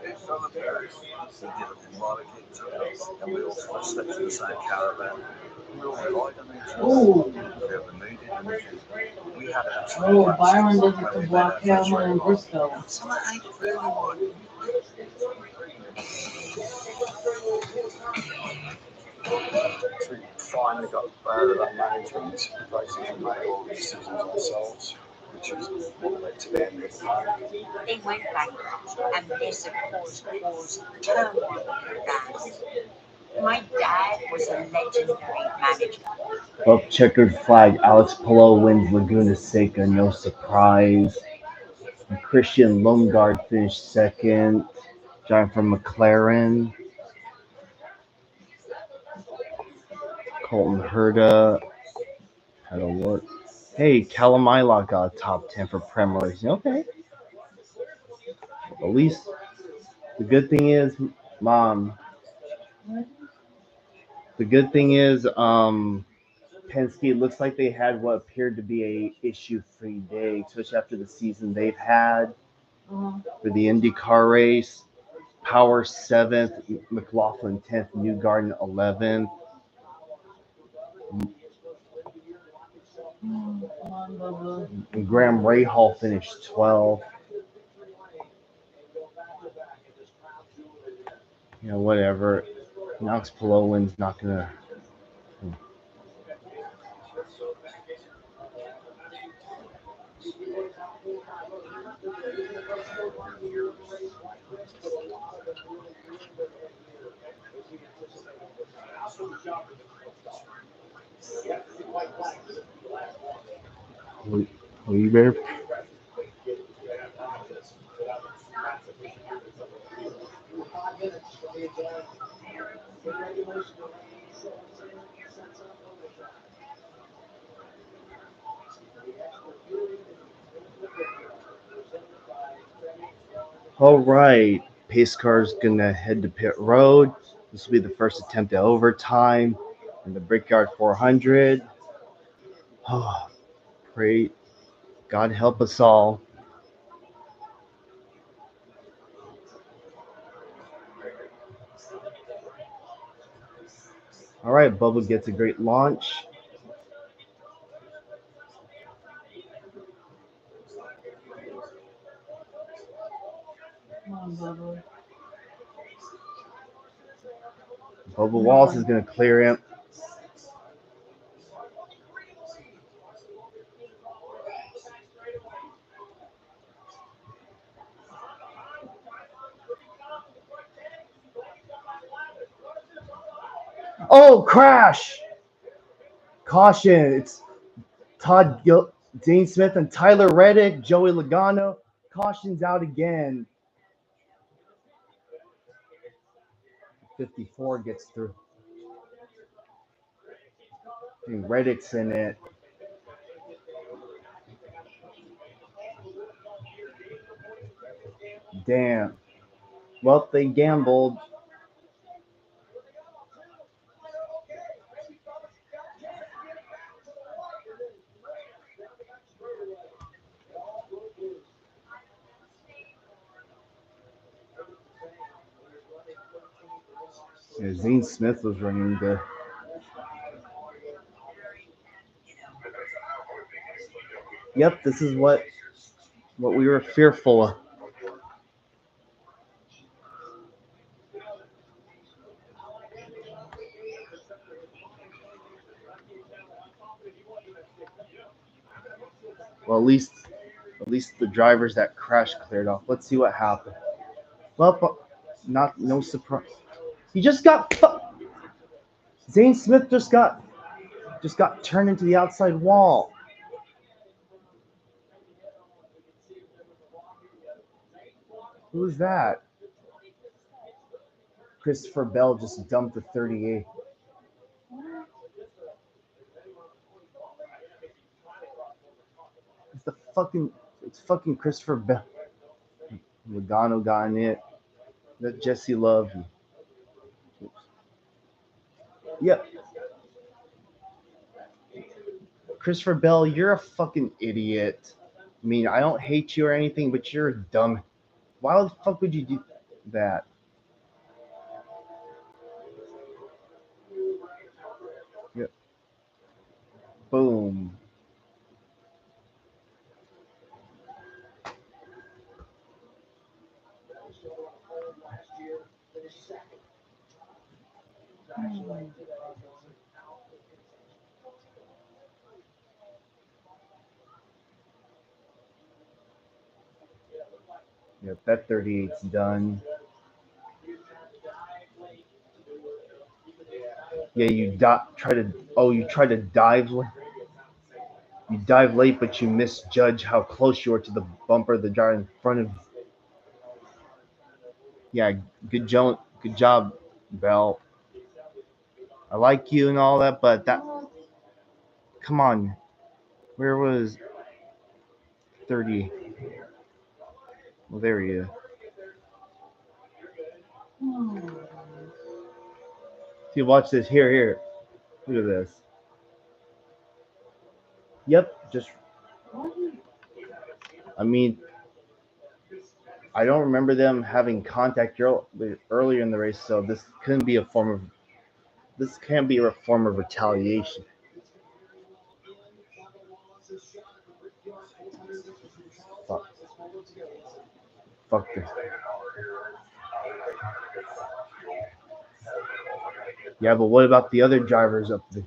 Speaker 17: It's on the Paris. We did a lot of get-togethers, and we all slept in the same caravan. We all relied on each other.
Speaker 12: Oh,
Speaker 17: If we ever needed anything, we had
Speaker 12: oh, Byron does it to block Calvin and Briscoe.
Speaker 17: So I ain't really one. So we finally got out of that management, basically made all the decisions ourselves, which is what led to the end of the plan.
Speaker 18: They went bankrupt, and this, of course, caused turmoil in their dad. My dad was a legendary manager.
Speaker 2: Up checkered flag. Alex Palou wins Laguna Seca. No surprise. And Christian Lundgaard finished second. John from McLaren. Colton Herta had a look. Hey, Calamila got a top 10 for Prem Racing. Okay. At least the good thing is, Mom. The good thing is, Penske looks like they had what appeared to be a issue-free day, especially after the season they've had for the IndyCar race. Power 7th, McLaughlin 10th, Newgarden 11th. And Graham Rahal finished 12th. You know, whatever. Alex Palou not gonna. Will you better? All right, pace car's gonna head to pit road. This will be the first attempt at overtime in the Brickyard 400. Oh, pray God help us all. All right, Bubba gets a great launch.
Speaker 12: Come on, Bubba.
Speaker 2: Bubba Wallace is going to clear him. Oh, crash! Caution. It's Todd Dean Smith and Tyler Reddick, Joey Logano. Caution's out again. 54 gets through. I think Reddick's in it. Damn. Well, they gambled. Yeah, Zane Smith was running the. Yep, this is what we were fearful of. Well, at least the drivers that crashed cleared off. Let's see what happened. Well, no surprise. He just got. Zane Smith just got turned into the outside wall. Who was that? Christopher Bell just dumped the 38. It's fucking Christopher Bell. Logano got in it. That Jesse Love. Yep. Christopher Bell, you're a fucking idiot. I mean, I don't hate you or anything, but you're dumb. Why the fuck would you do that? Yep. Boom. Yep, that 38's done. Yeah, you try to. Oh, you try to dive. You dive late, but you misjudge how close you are to the bumper of the driver in front of. Yeah, good job. Good job, Bell. I like you and all that, but that. Come on. Where was 30? Well, there he is. See, watch this. Here. Look at this. Yep, just. I mean, I don't remember them having contact earlier in the race, so this couldn't be a form of. This can be a form of retaliation. Fuck this. Yeah, but what about the other drivers up there?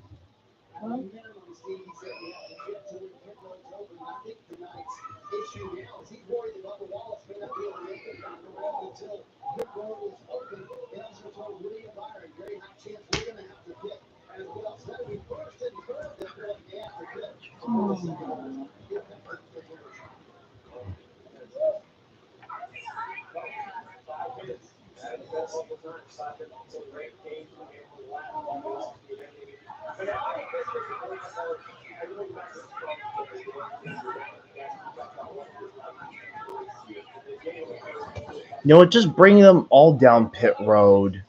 Speaker 2: You know what? Just bring them all down pit road.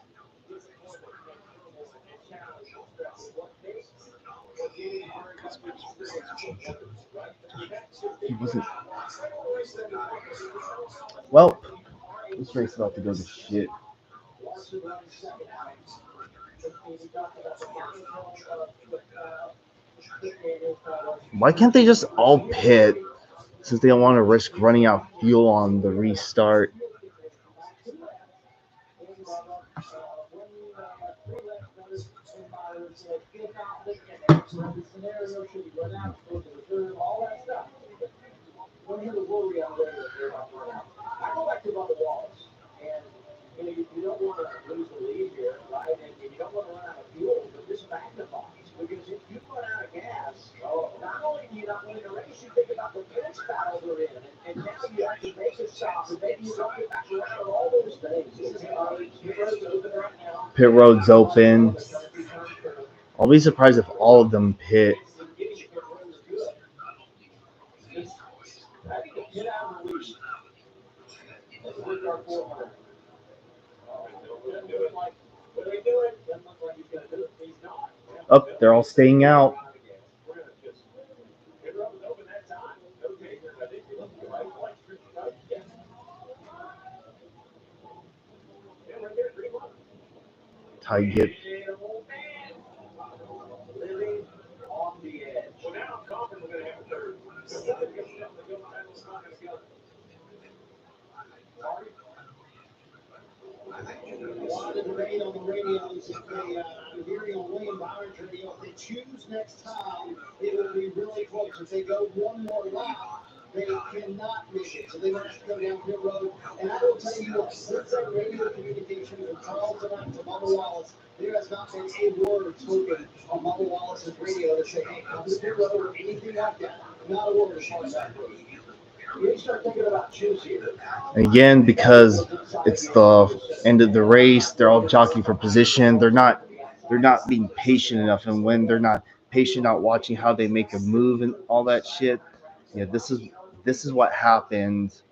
Speaker 2: He wasn't. Well, this race is about to go to shit. Why can't they just all pit since they don't want to risk running out fuel on the restart? Pit road's open. I'll be surprised if all of them pit. Oh, they're all staying out. Ty get.
Speaker 11: On the radios, if I'm hearing on William Byron's radio, if they choose next time, it will be really close. If they go one more lap, they cannot make it. So they might have to go down pit road. And I will tell you what, since that radio communication from Charles tonight to Bubba Wallace, there has not been a word spoken on Bubba Wallace's radio to say, hey, come to pit road or anything like that. Not a word as far as that goes. You start thinking about choosing.
Speaker 2: Again, because it's the end of the race, they're all jockeying for position. They're not being patient enough, and when they're not patient, not watching how they make a move and all that shit. Yeah, this is what happens.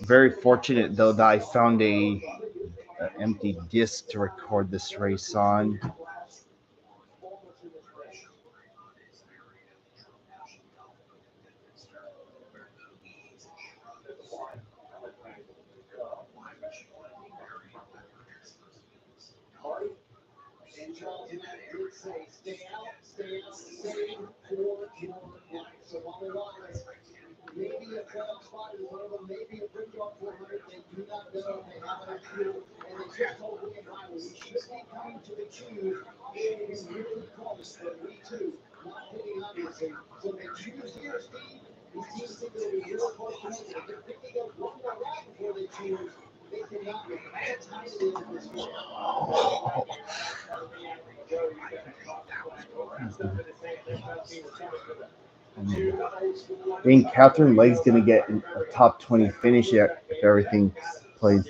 Speaker 2: Very fortunate though that I found a empty disc to record this race on.
Speaker 11: Maybe a playoff spot is one of them. Maybe a Brickyard 400. They do not know. They have enough fuel. And they just told William Riley we should be coming to the choose in really close, but we too not hitting obviously. So they choose here, Steve. These teams think they'll be real close to it. If they're picking up one more lap before they choose, they cannot be. That's how tight it is in this field.
Speaker 2: I think Catherine Lake's going to get a top 20 finish if everything plays.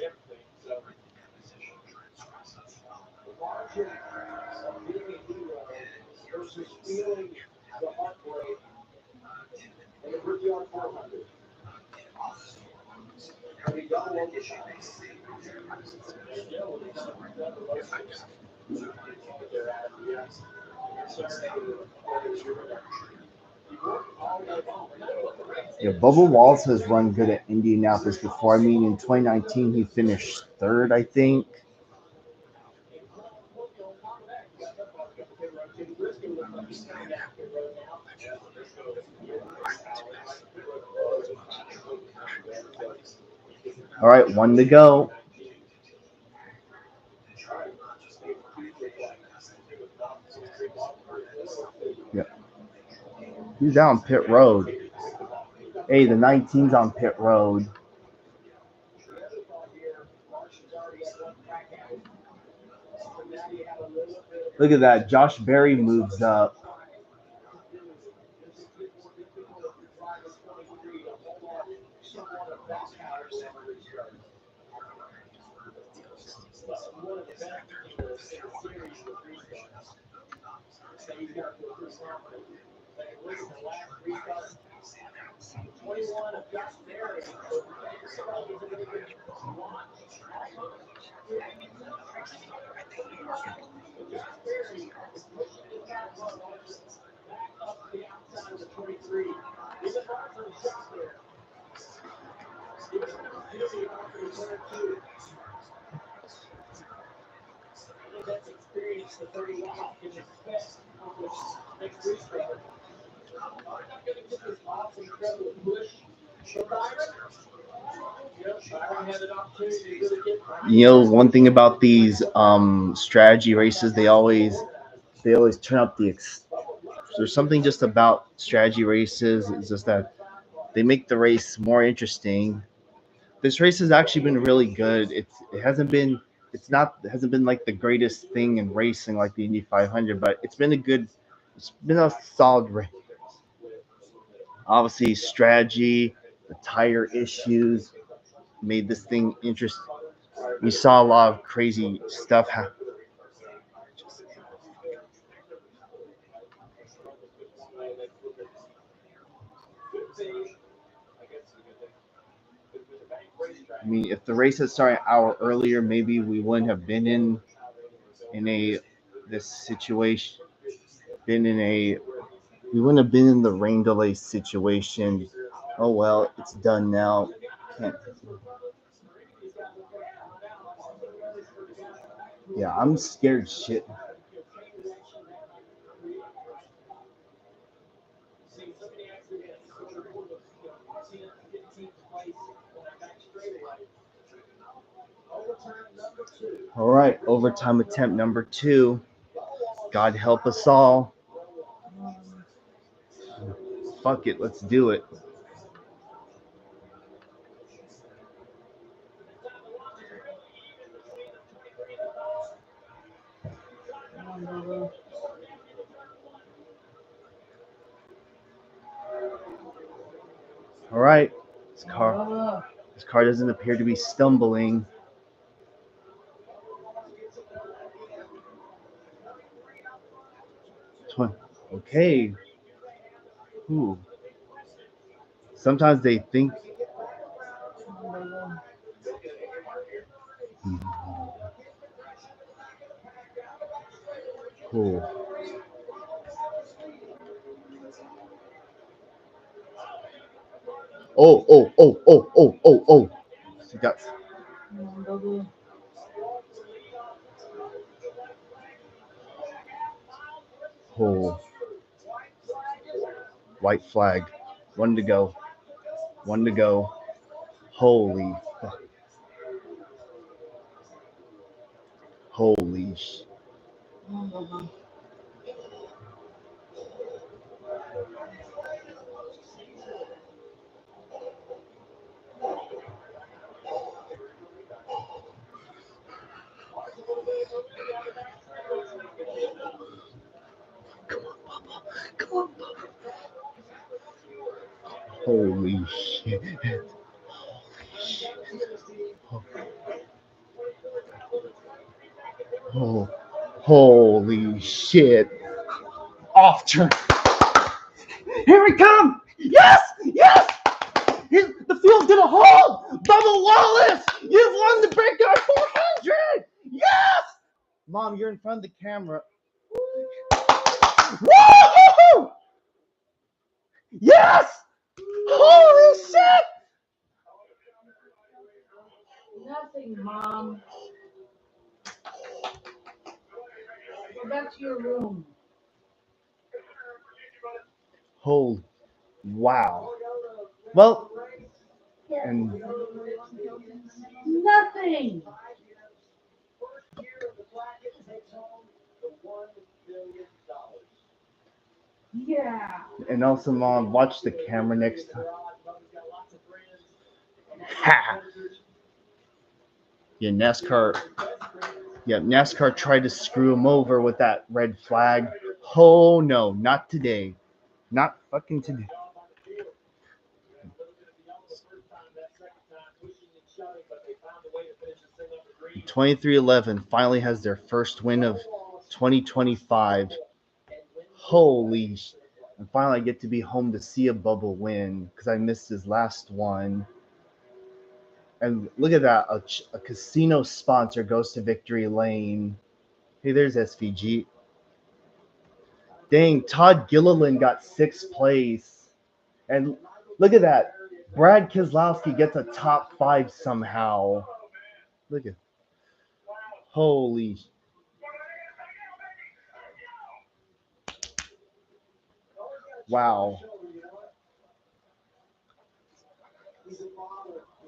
Speaker 2: Yeah, Bubba Wallace has run good at Indianapolis before. I mean, in 2019, he finished third, I think. All right, one to go. Yeah. He's down pit road. Hey, the 19's on pit road. Look at that. Josh Berry moves up. You know, one thing about these strategy races, they always turn up the. There's something just about strategy races. It's just that they make the race more interesting. This race has actually been really good. It hasn't been like the greatest thing in racing like the Indy 500, but it's been a solid race. Obviously, strategy, the tire issues made this thing interesting. We saw a lot of crazy stuff happen. I mean, if the race had started an hour earlier, maybe we wouldn't have been in this situation. We wouldn't have been in the rain delay situation. Oh well, it's done now. Yeah, I'm scared shit. All right, overtime attempt number 2. God help us all. Fuck it, let's do it. All right, this car doesn't appear to be stumbling. Okay. Ooh. Sometimes they think. Cool. Oh. She got. Oh. White flag. 1 to go. One to go. Holy fuck. Holy sh. Come on, Bubba. Holy shit. Oh, holy shit. Off turn. Here we come. Yes, yes. The field's gonna hold. Bubba Wallace, you've won the Brickyard 400. Yes. Mom, you're in front of the camera. Woo! Yes. Holy shit.
Speaker 12: Nothing, Mom. Go back to your room.
Speaker 2: Holy, wow. Well, and
Speaker 12: Nothing. Yeah.
Speaker 2: and also, Mom, watch the camera next time. Ha! Yeah, NASCAR tried to screw him over with that red flag. Oh no, not today. Not fucking today. 2311 finally has their first win of 2025. Holy sh! And finally I get to be home to see a Bubba win because I missed his last one. And look at that, a casino sponsor goes to Victory Lane. Hey, there's SVG. Dang, Todd Gilliland got 6th place. And look at that. Brad Keselowski gets a top 5 somehow. Look at. Holy. Wow.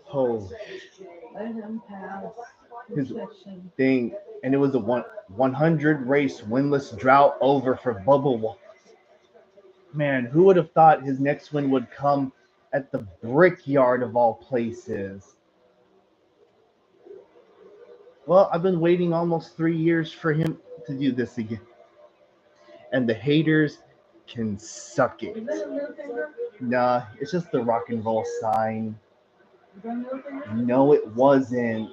Speaker 2: Holy.
Speaker 12: Let him pass.
Speaker 2: His thing. And it was a 100 race winless drought over for Bubba Wallace. Man, who would have thought his next win would come at the Brickyard of all places? Well, I've been waiting almost 3 years for him to do this again. And the haters can suck it.
Speaker 12: Is that a middle finger?
Speaker 2: Nah, it's just the rock and roll sign.
Speaker 12: Is that a middle finger?
Speaker 2: No, it wasn't.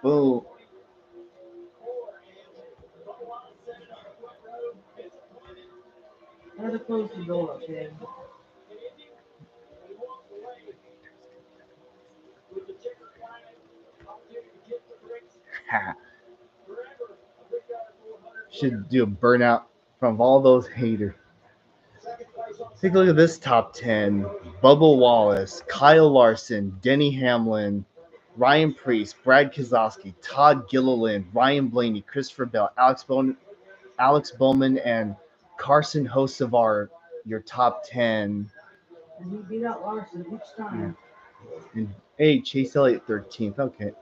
Speaker 2: Boom.
Speaker 12: I had to close the door, okay?
Speaker 2: Ha. Should do a burnout from all those haters. Take a look at this top 10. Bubba Wallace, Kyle Larson, Denny Hamlin, Ryan Preece, Brad Keselowski, Todd Gilliland, Ryan Blaney, Christopher Bell, Alex Bowman, and Carson Hocevar, your top 10.
Speaker 12: And he beat out Larson each time.
Speaker 2: And, hey, Chase Elliott 13th. Okay.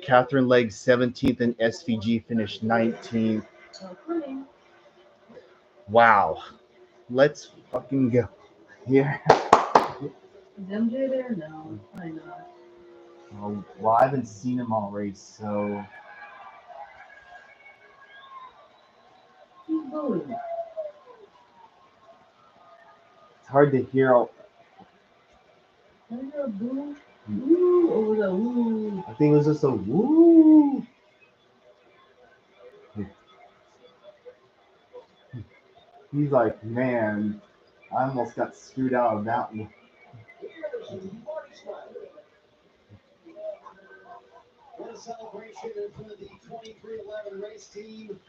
Speaker 2: Catherine Legg 17th, and SVG finished 19th. Wow. Let's fucking go. Yeah.
Speaker 12: Is MJ there? No, probably not.
Speaker 2: Oh, well, I haven't seen him all race, so.
Speaker 12: He's booing.
Speaker 2: It's hard to hear.
Speaker 12: I hear a boo. Woo! Over the woo.
Speaker 2: I think it was just a woo. He's like, man, I almost got screwed out of that one.
Speaker 11: What a celebration for the 2311 race team.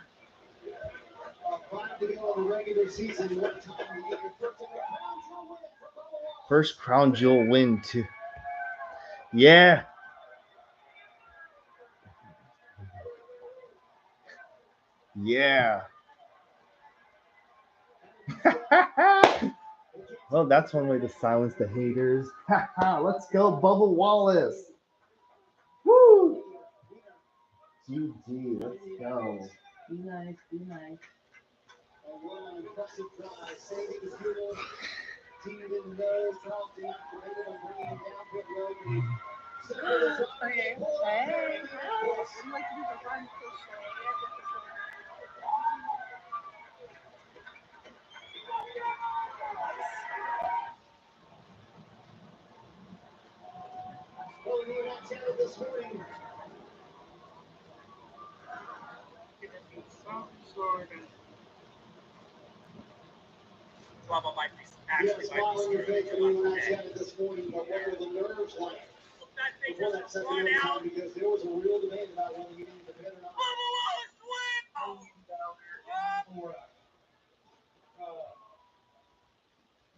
Speaker 11: 5 to go in the regular season. What time to get your
Speaker 2: First crown jewel win, too. Yeah. Yeah. Well, that's one way to silence the haters. Ha ha! Let's go, Bubba Wallace. Woo! GG, let's go.
Speaker 12: Be nice, be nice.
Speaker 6: Okay. Hey. I'd like to do the run
Speaker 7: Bubba might be
Speaker 11: Yes, following your favorite when I chatted this morning, but what were the nerves like before that second overtime? Because there was a real debate about whether you needed to pit or not.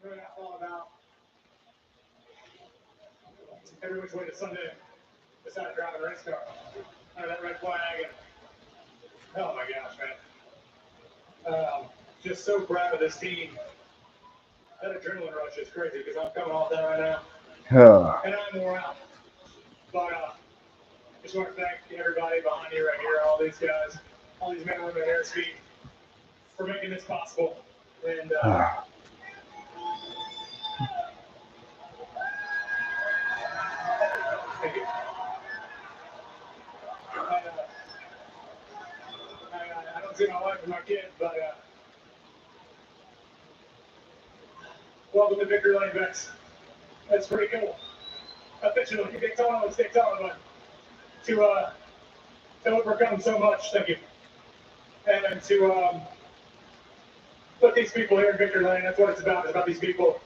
Speaker 8: Really, I thought about every which way to Sunday, decided driving a race car under that red flag, and oh my gosh, man. Just so proud of this team. That adrenaline rush is crazy because I'm coming off that right now. And I'm wore out. But just want to thank everybody behind you right here, all these guys, all these men and women at Airspeed for making this possible. And thank you. I don't see my wife and my kids, but welcome to Victory Lane, Vex. That's pretty cool. Officially, you get Daytona, let's Daytona, but to overcome so much, thank you. And to put these people here in Victory Lane, that's what it's about. It's about these people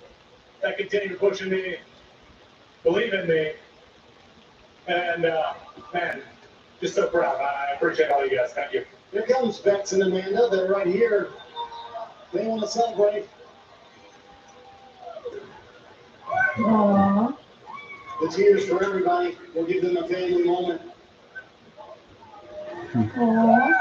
Speaker 8: that continue pushing me, believe in me, and man, just so proud. I appreciate all you guys. Thank you.
Speaker 11: Here comes Bex and Amanda. They're right here. They want to celebrate.
Speaker 12: Aww.
Speaker 11: The tears for everybody. We'll give them a family moment.
Speaker 12: Aww.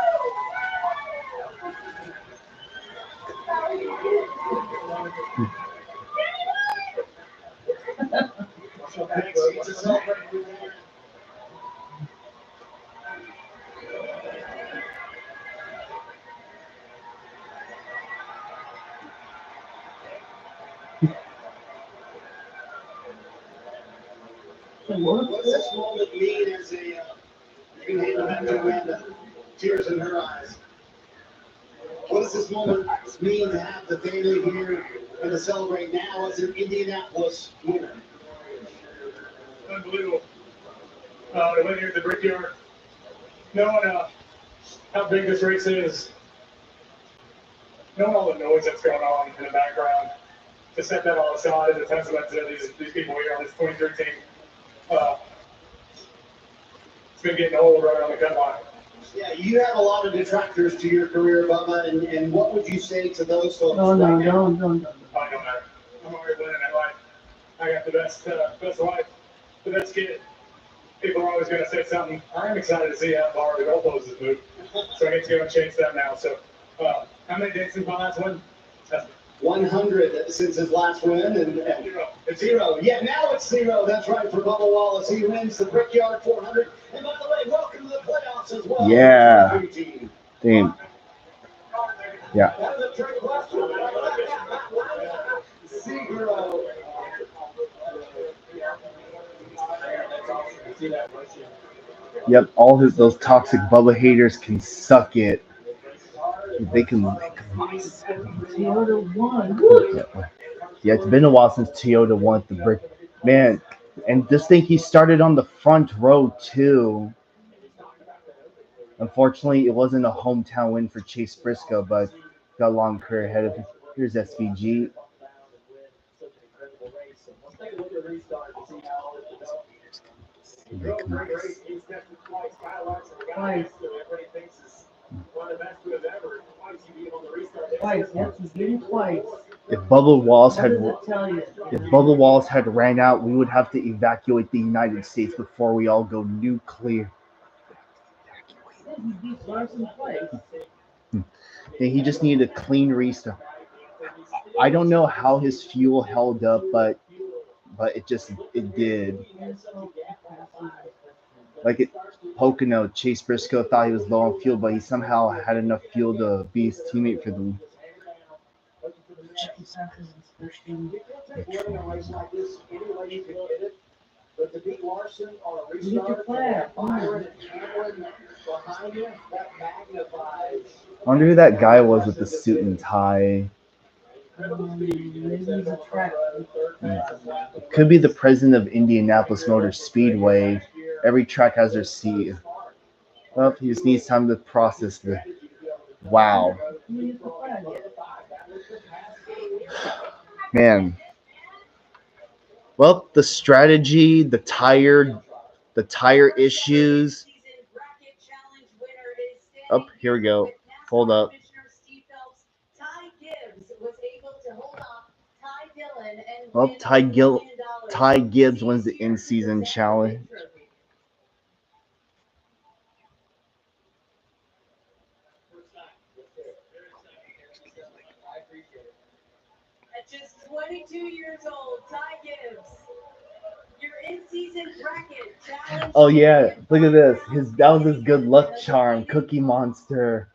Speaker 11: To celebrate. What does this moment mean as a, you can hand it back to Amanda, tears in her eyes. What does this moment mean to have the family here and to celebrate now as an Indianapolis winner?
Speaker 8: Unbelievable. To win here at the Brickyard, knowing how big this race is, knowing all the noise that's going on in the background, to set that all aside is a testament to these people here on this 23 team. It's been getting old right on the cut line.
Speaker 11: Yeah, you have a lot of detractors to your career, Bubba, and what would you say to those folks?
Speaker 12: No.
Speaker 11: I don't
Speaker 8: matter. I'm already winning that life. I got the best wife, the best kid. People are always going to say something. I'm excited to see how far the goalposts move. So I get to go and change that now. So, how many days since my last win?
Speaker 11: 100 since his last win, and
Speaker 8: it's
Speaker 11: zero. Yeah, now it's zero. That's right for Bubba Wallace. He wins the Brickyard 400. And by the way, welcome to the playoffs as well.
Speaker 2: Yeah. Damn. Yeah.
Speaker 11: That was a trick question. Zero.
Speaker 2: Yep, all those toxic Bubba haters can suck it. They can
Speaker 12: Toyota won.
Speaker 2: Yeah, it's been a while since Toyota won the brick. Man, and this thing he started on the front row too. Unfortunately, it wasn't a hometown win for Chase Briscoe, but got a long career ahead of him. Here's SVG.
Speaker 12: Twice, yes, he's getting twice.
Speaker 2: If Bubba Wallace
Speaker 12: What
Speaker 2: had ran out, we would have to evacuate the United States before we all go nuclear.
Speaker 12: Yeah, he beat Larson twice.
Speaker 2: Then he just needed a clean restart. I don't know how his fuel held up, but it did. Like it, Pocono, Chase Briscoe thought he was low on fuel, but he somehow had enough fuel to be his teammate for the.
Speaker 1: But to beat Larson on a restart, Byron and Hamlin behind him, that magnifies.
Speaker 2: I wonder who that guy was with the suit and tie. It could be the president of Indianapolis Motor Speedway. Every track has their seat. Well, he just needs time to process the. Wow. Man. Well, the strategy, the tire issues. Oh, here we go. Hold up. Well, Ty Gibbs wins the in-season challenge.
Speaker 14: At just 22 years old, Ty Gibbs, your in-season bracket challenge.
Speaker 2: Oh yeah, look at this. That was his good luck charm, Cookie Monster.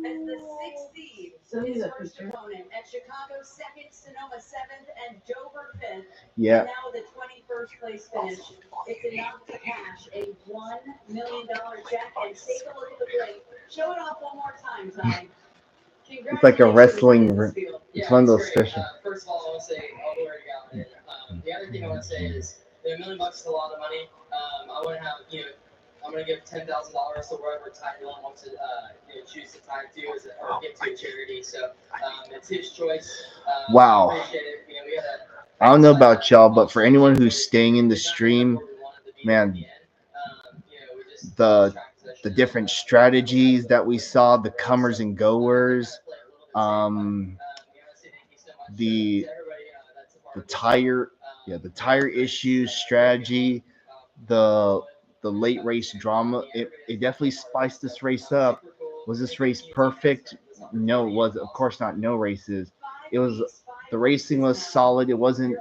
Speaker 14: As the 6th seed, his first opponent at Chicago 2nd, Sonoma 7th, and Dover 5th.
Speaker 2: Yeah.
Speaker 14: And now the 21st place finish. It's enough to cash a $1 million check. And take a look at the plate. Show it off one more time, Ty.
Speaker 2: It's like a wrestling. It's one of those special.
Speaker 19: First of all, I want to say all the way to God. And the other thing I want to say is $1 million is a lot of money. I want to have, I'm going to give $10,000 to wherever Ty Dillon wants to choose to tie to or give to a charity. So it's his choice.
Speaker 2: Wow.
Speaker 19: I appreciate it. We had
Speaker 2: I don't know about y'all, but for anyone who's staying in the stream, man, the different strategies that we saw, the comers and goers, the tire issues, strategy, the late race drama, it definitely spiced this race up. Was this race perfect? No, it was of course not. No races. It was, the racing was solid. It wasn't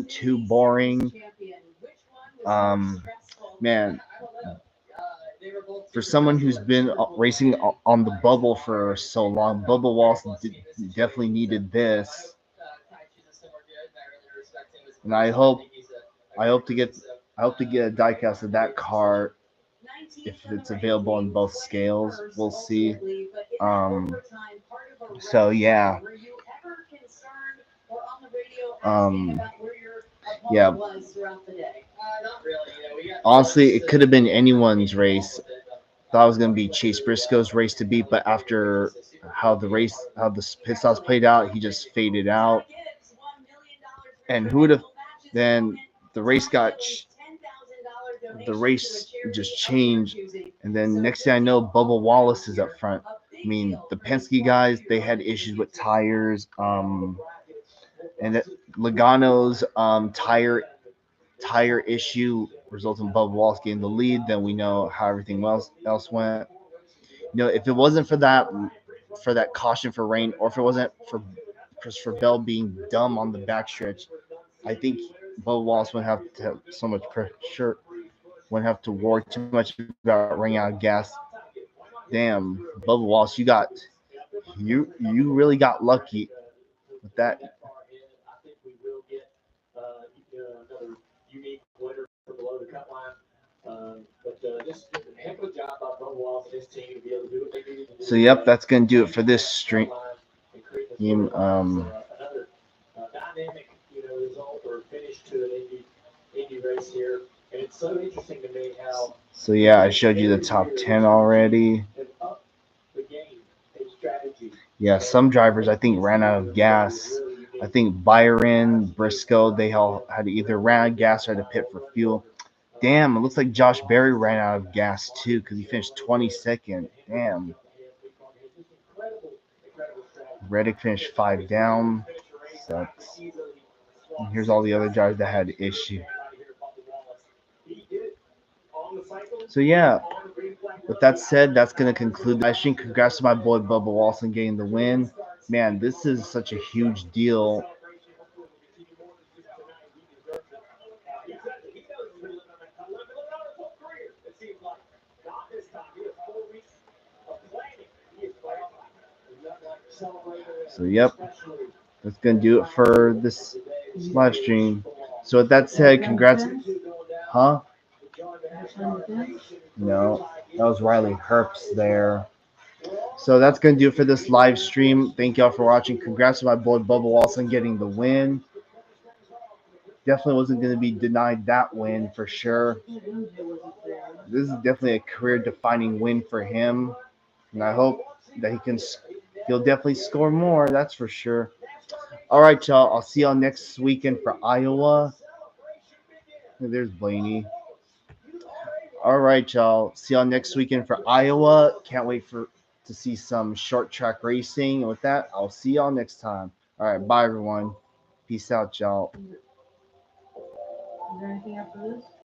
Speaker 2: too boring. Man, for someone who's been racing on the bubble for so long, Bubba Wallace definitely needed this. And I hope to get a diecast of that car if it's available on both scales. We'll see. So yeah. Yeah. Honestly, it could have been anyone's race. Thought it was gonna be Chase Briscoe's race to beat, but after how the pit stops played out, he just faded out. And who would have? Then the race just changed, and then next thing I know, Bubba Wallace is up front. I mean, the Penske guys, they had issues with tires, and Logano's tire issue resulted in Bubba Wallace getting the lead. Then we know how everything else went. If it wasn't for that caution for rain, or if it wasn't for Christopher Bell being dumb on the backstretch, I think Bubba Wallace wouldn't have to have so much pressure, wouldn't have to worry too much about running out of gas. Damn, Bubba Wallace, you really got lucky with that. So yep, that's gonna do it for this stream.
Speaker 1: Dynamic, result or finish to an Indy race here, and it's so interesting to me how.
Speaker 2: So yeah, I showed you the top 10 already. Yeah, some drivers I think ran out of gas. I think Byron, Briscoe, they all had to either ran out of gas or had to pit for fuel. Damn, it looks like Josh Berry ran out of gas too because he finished 22nd. Damn. Reddick finished 5 down. Sucks. And here's all the other drivers that had issue. So yeah, with that said, that's going to conclude the live stream. Congrats to my boy Bubba Wallace getting the win. Man, this is such a huge deal. So, yep, that's going to do it for this live stream. So, with that said, congrats. Huh? No, that was Riley Herbst there. So that's going to do it for this live stream. Thank y'all for watching. Congrats to my boy Bubba Watson getting the win. Definitely wasn't going to be denied that win for sure. This is definitely a career-defining win for him, and I hope that he'll definitely score more. That's for sure. All right, y'all. I'll see y'all next weekend for Iowa. There's Blaney. All right, y'all. See y'all next weekend for Iowa. Can't wait to see some short track racing. And with that, I'll see y'all next time. All right, bye everyone. Peace out, y'all.
Speaker 12: Is there anything after this?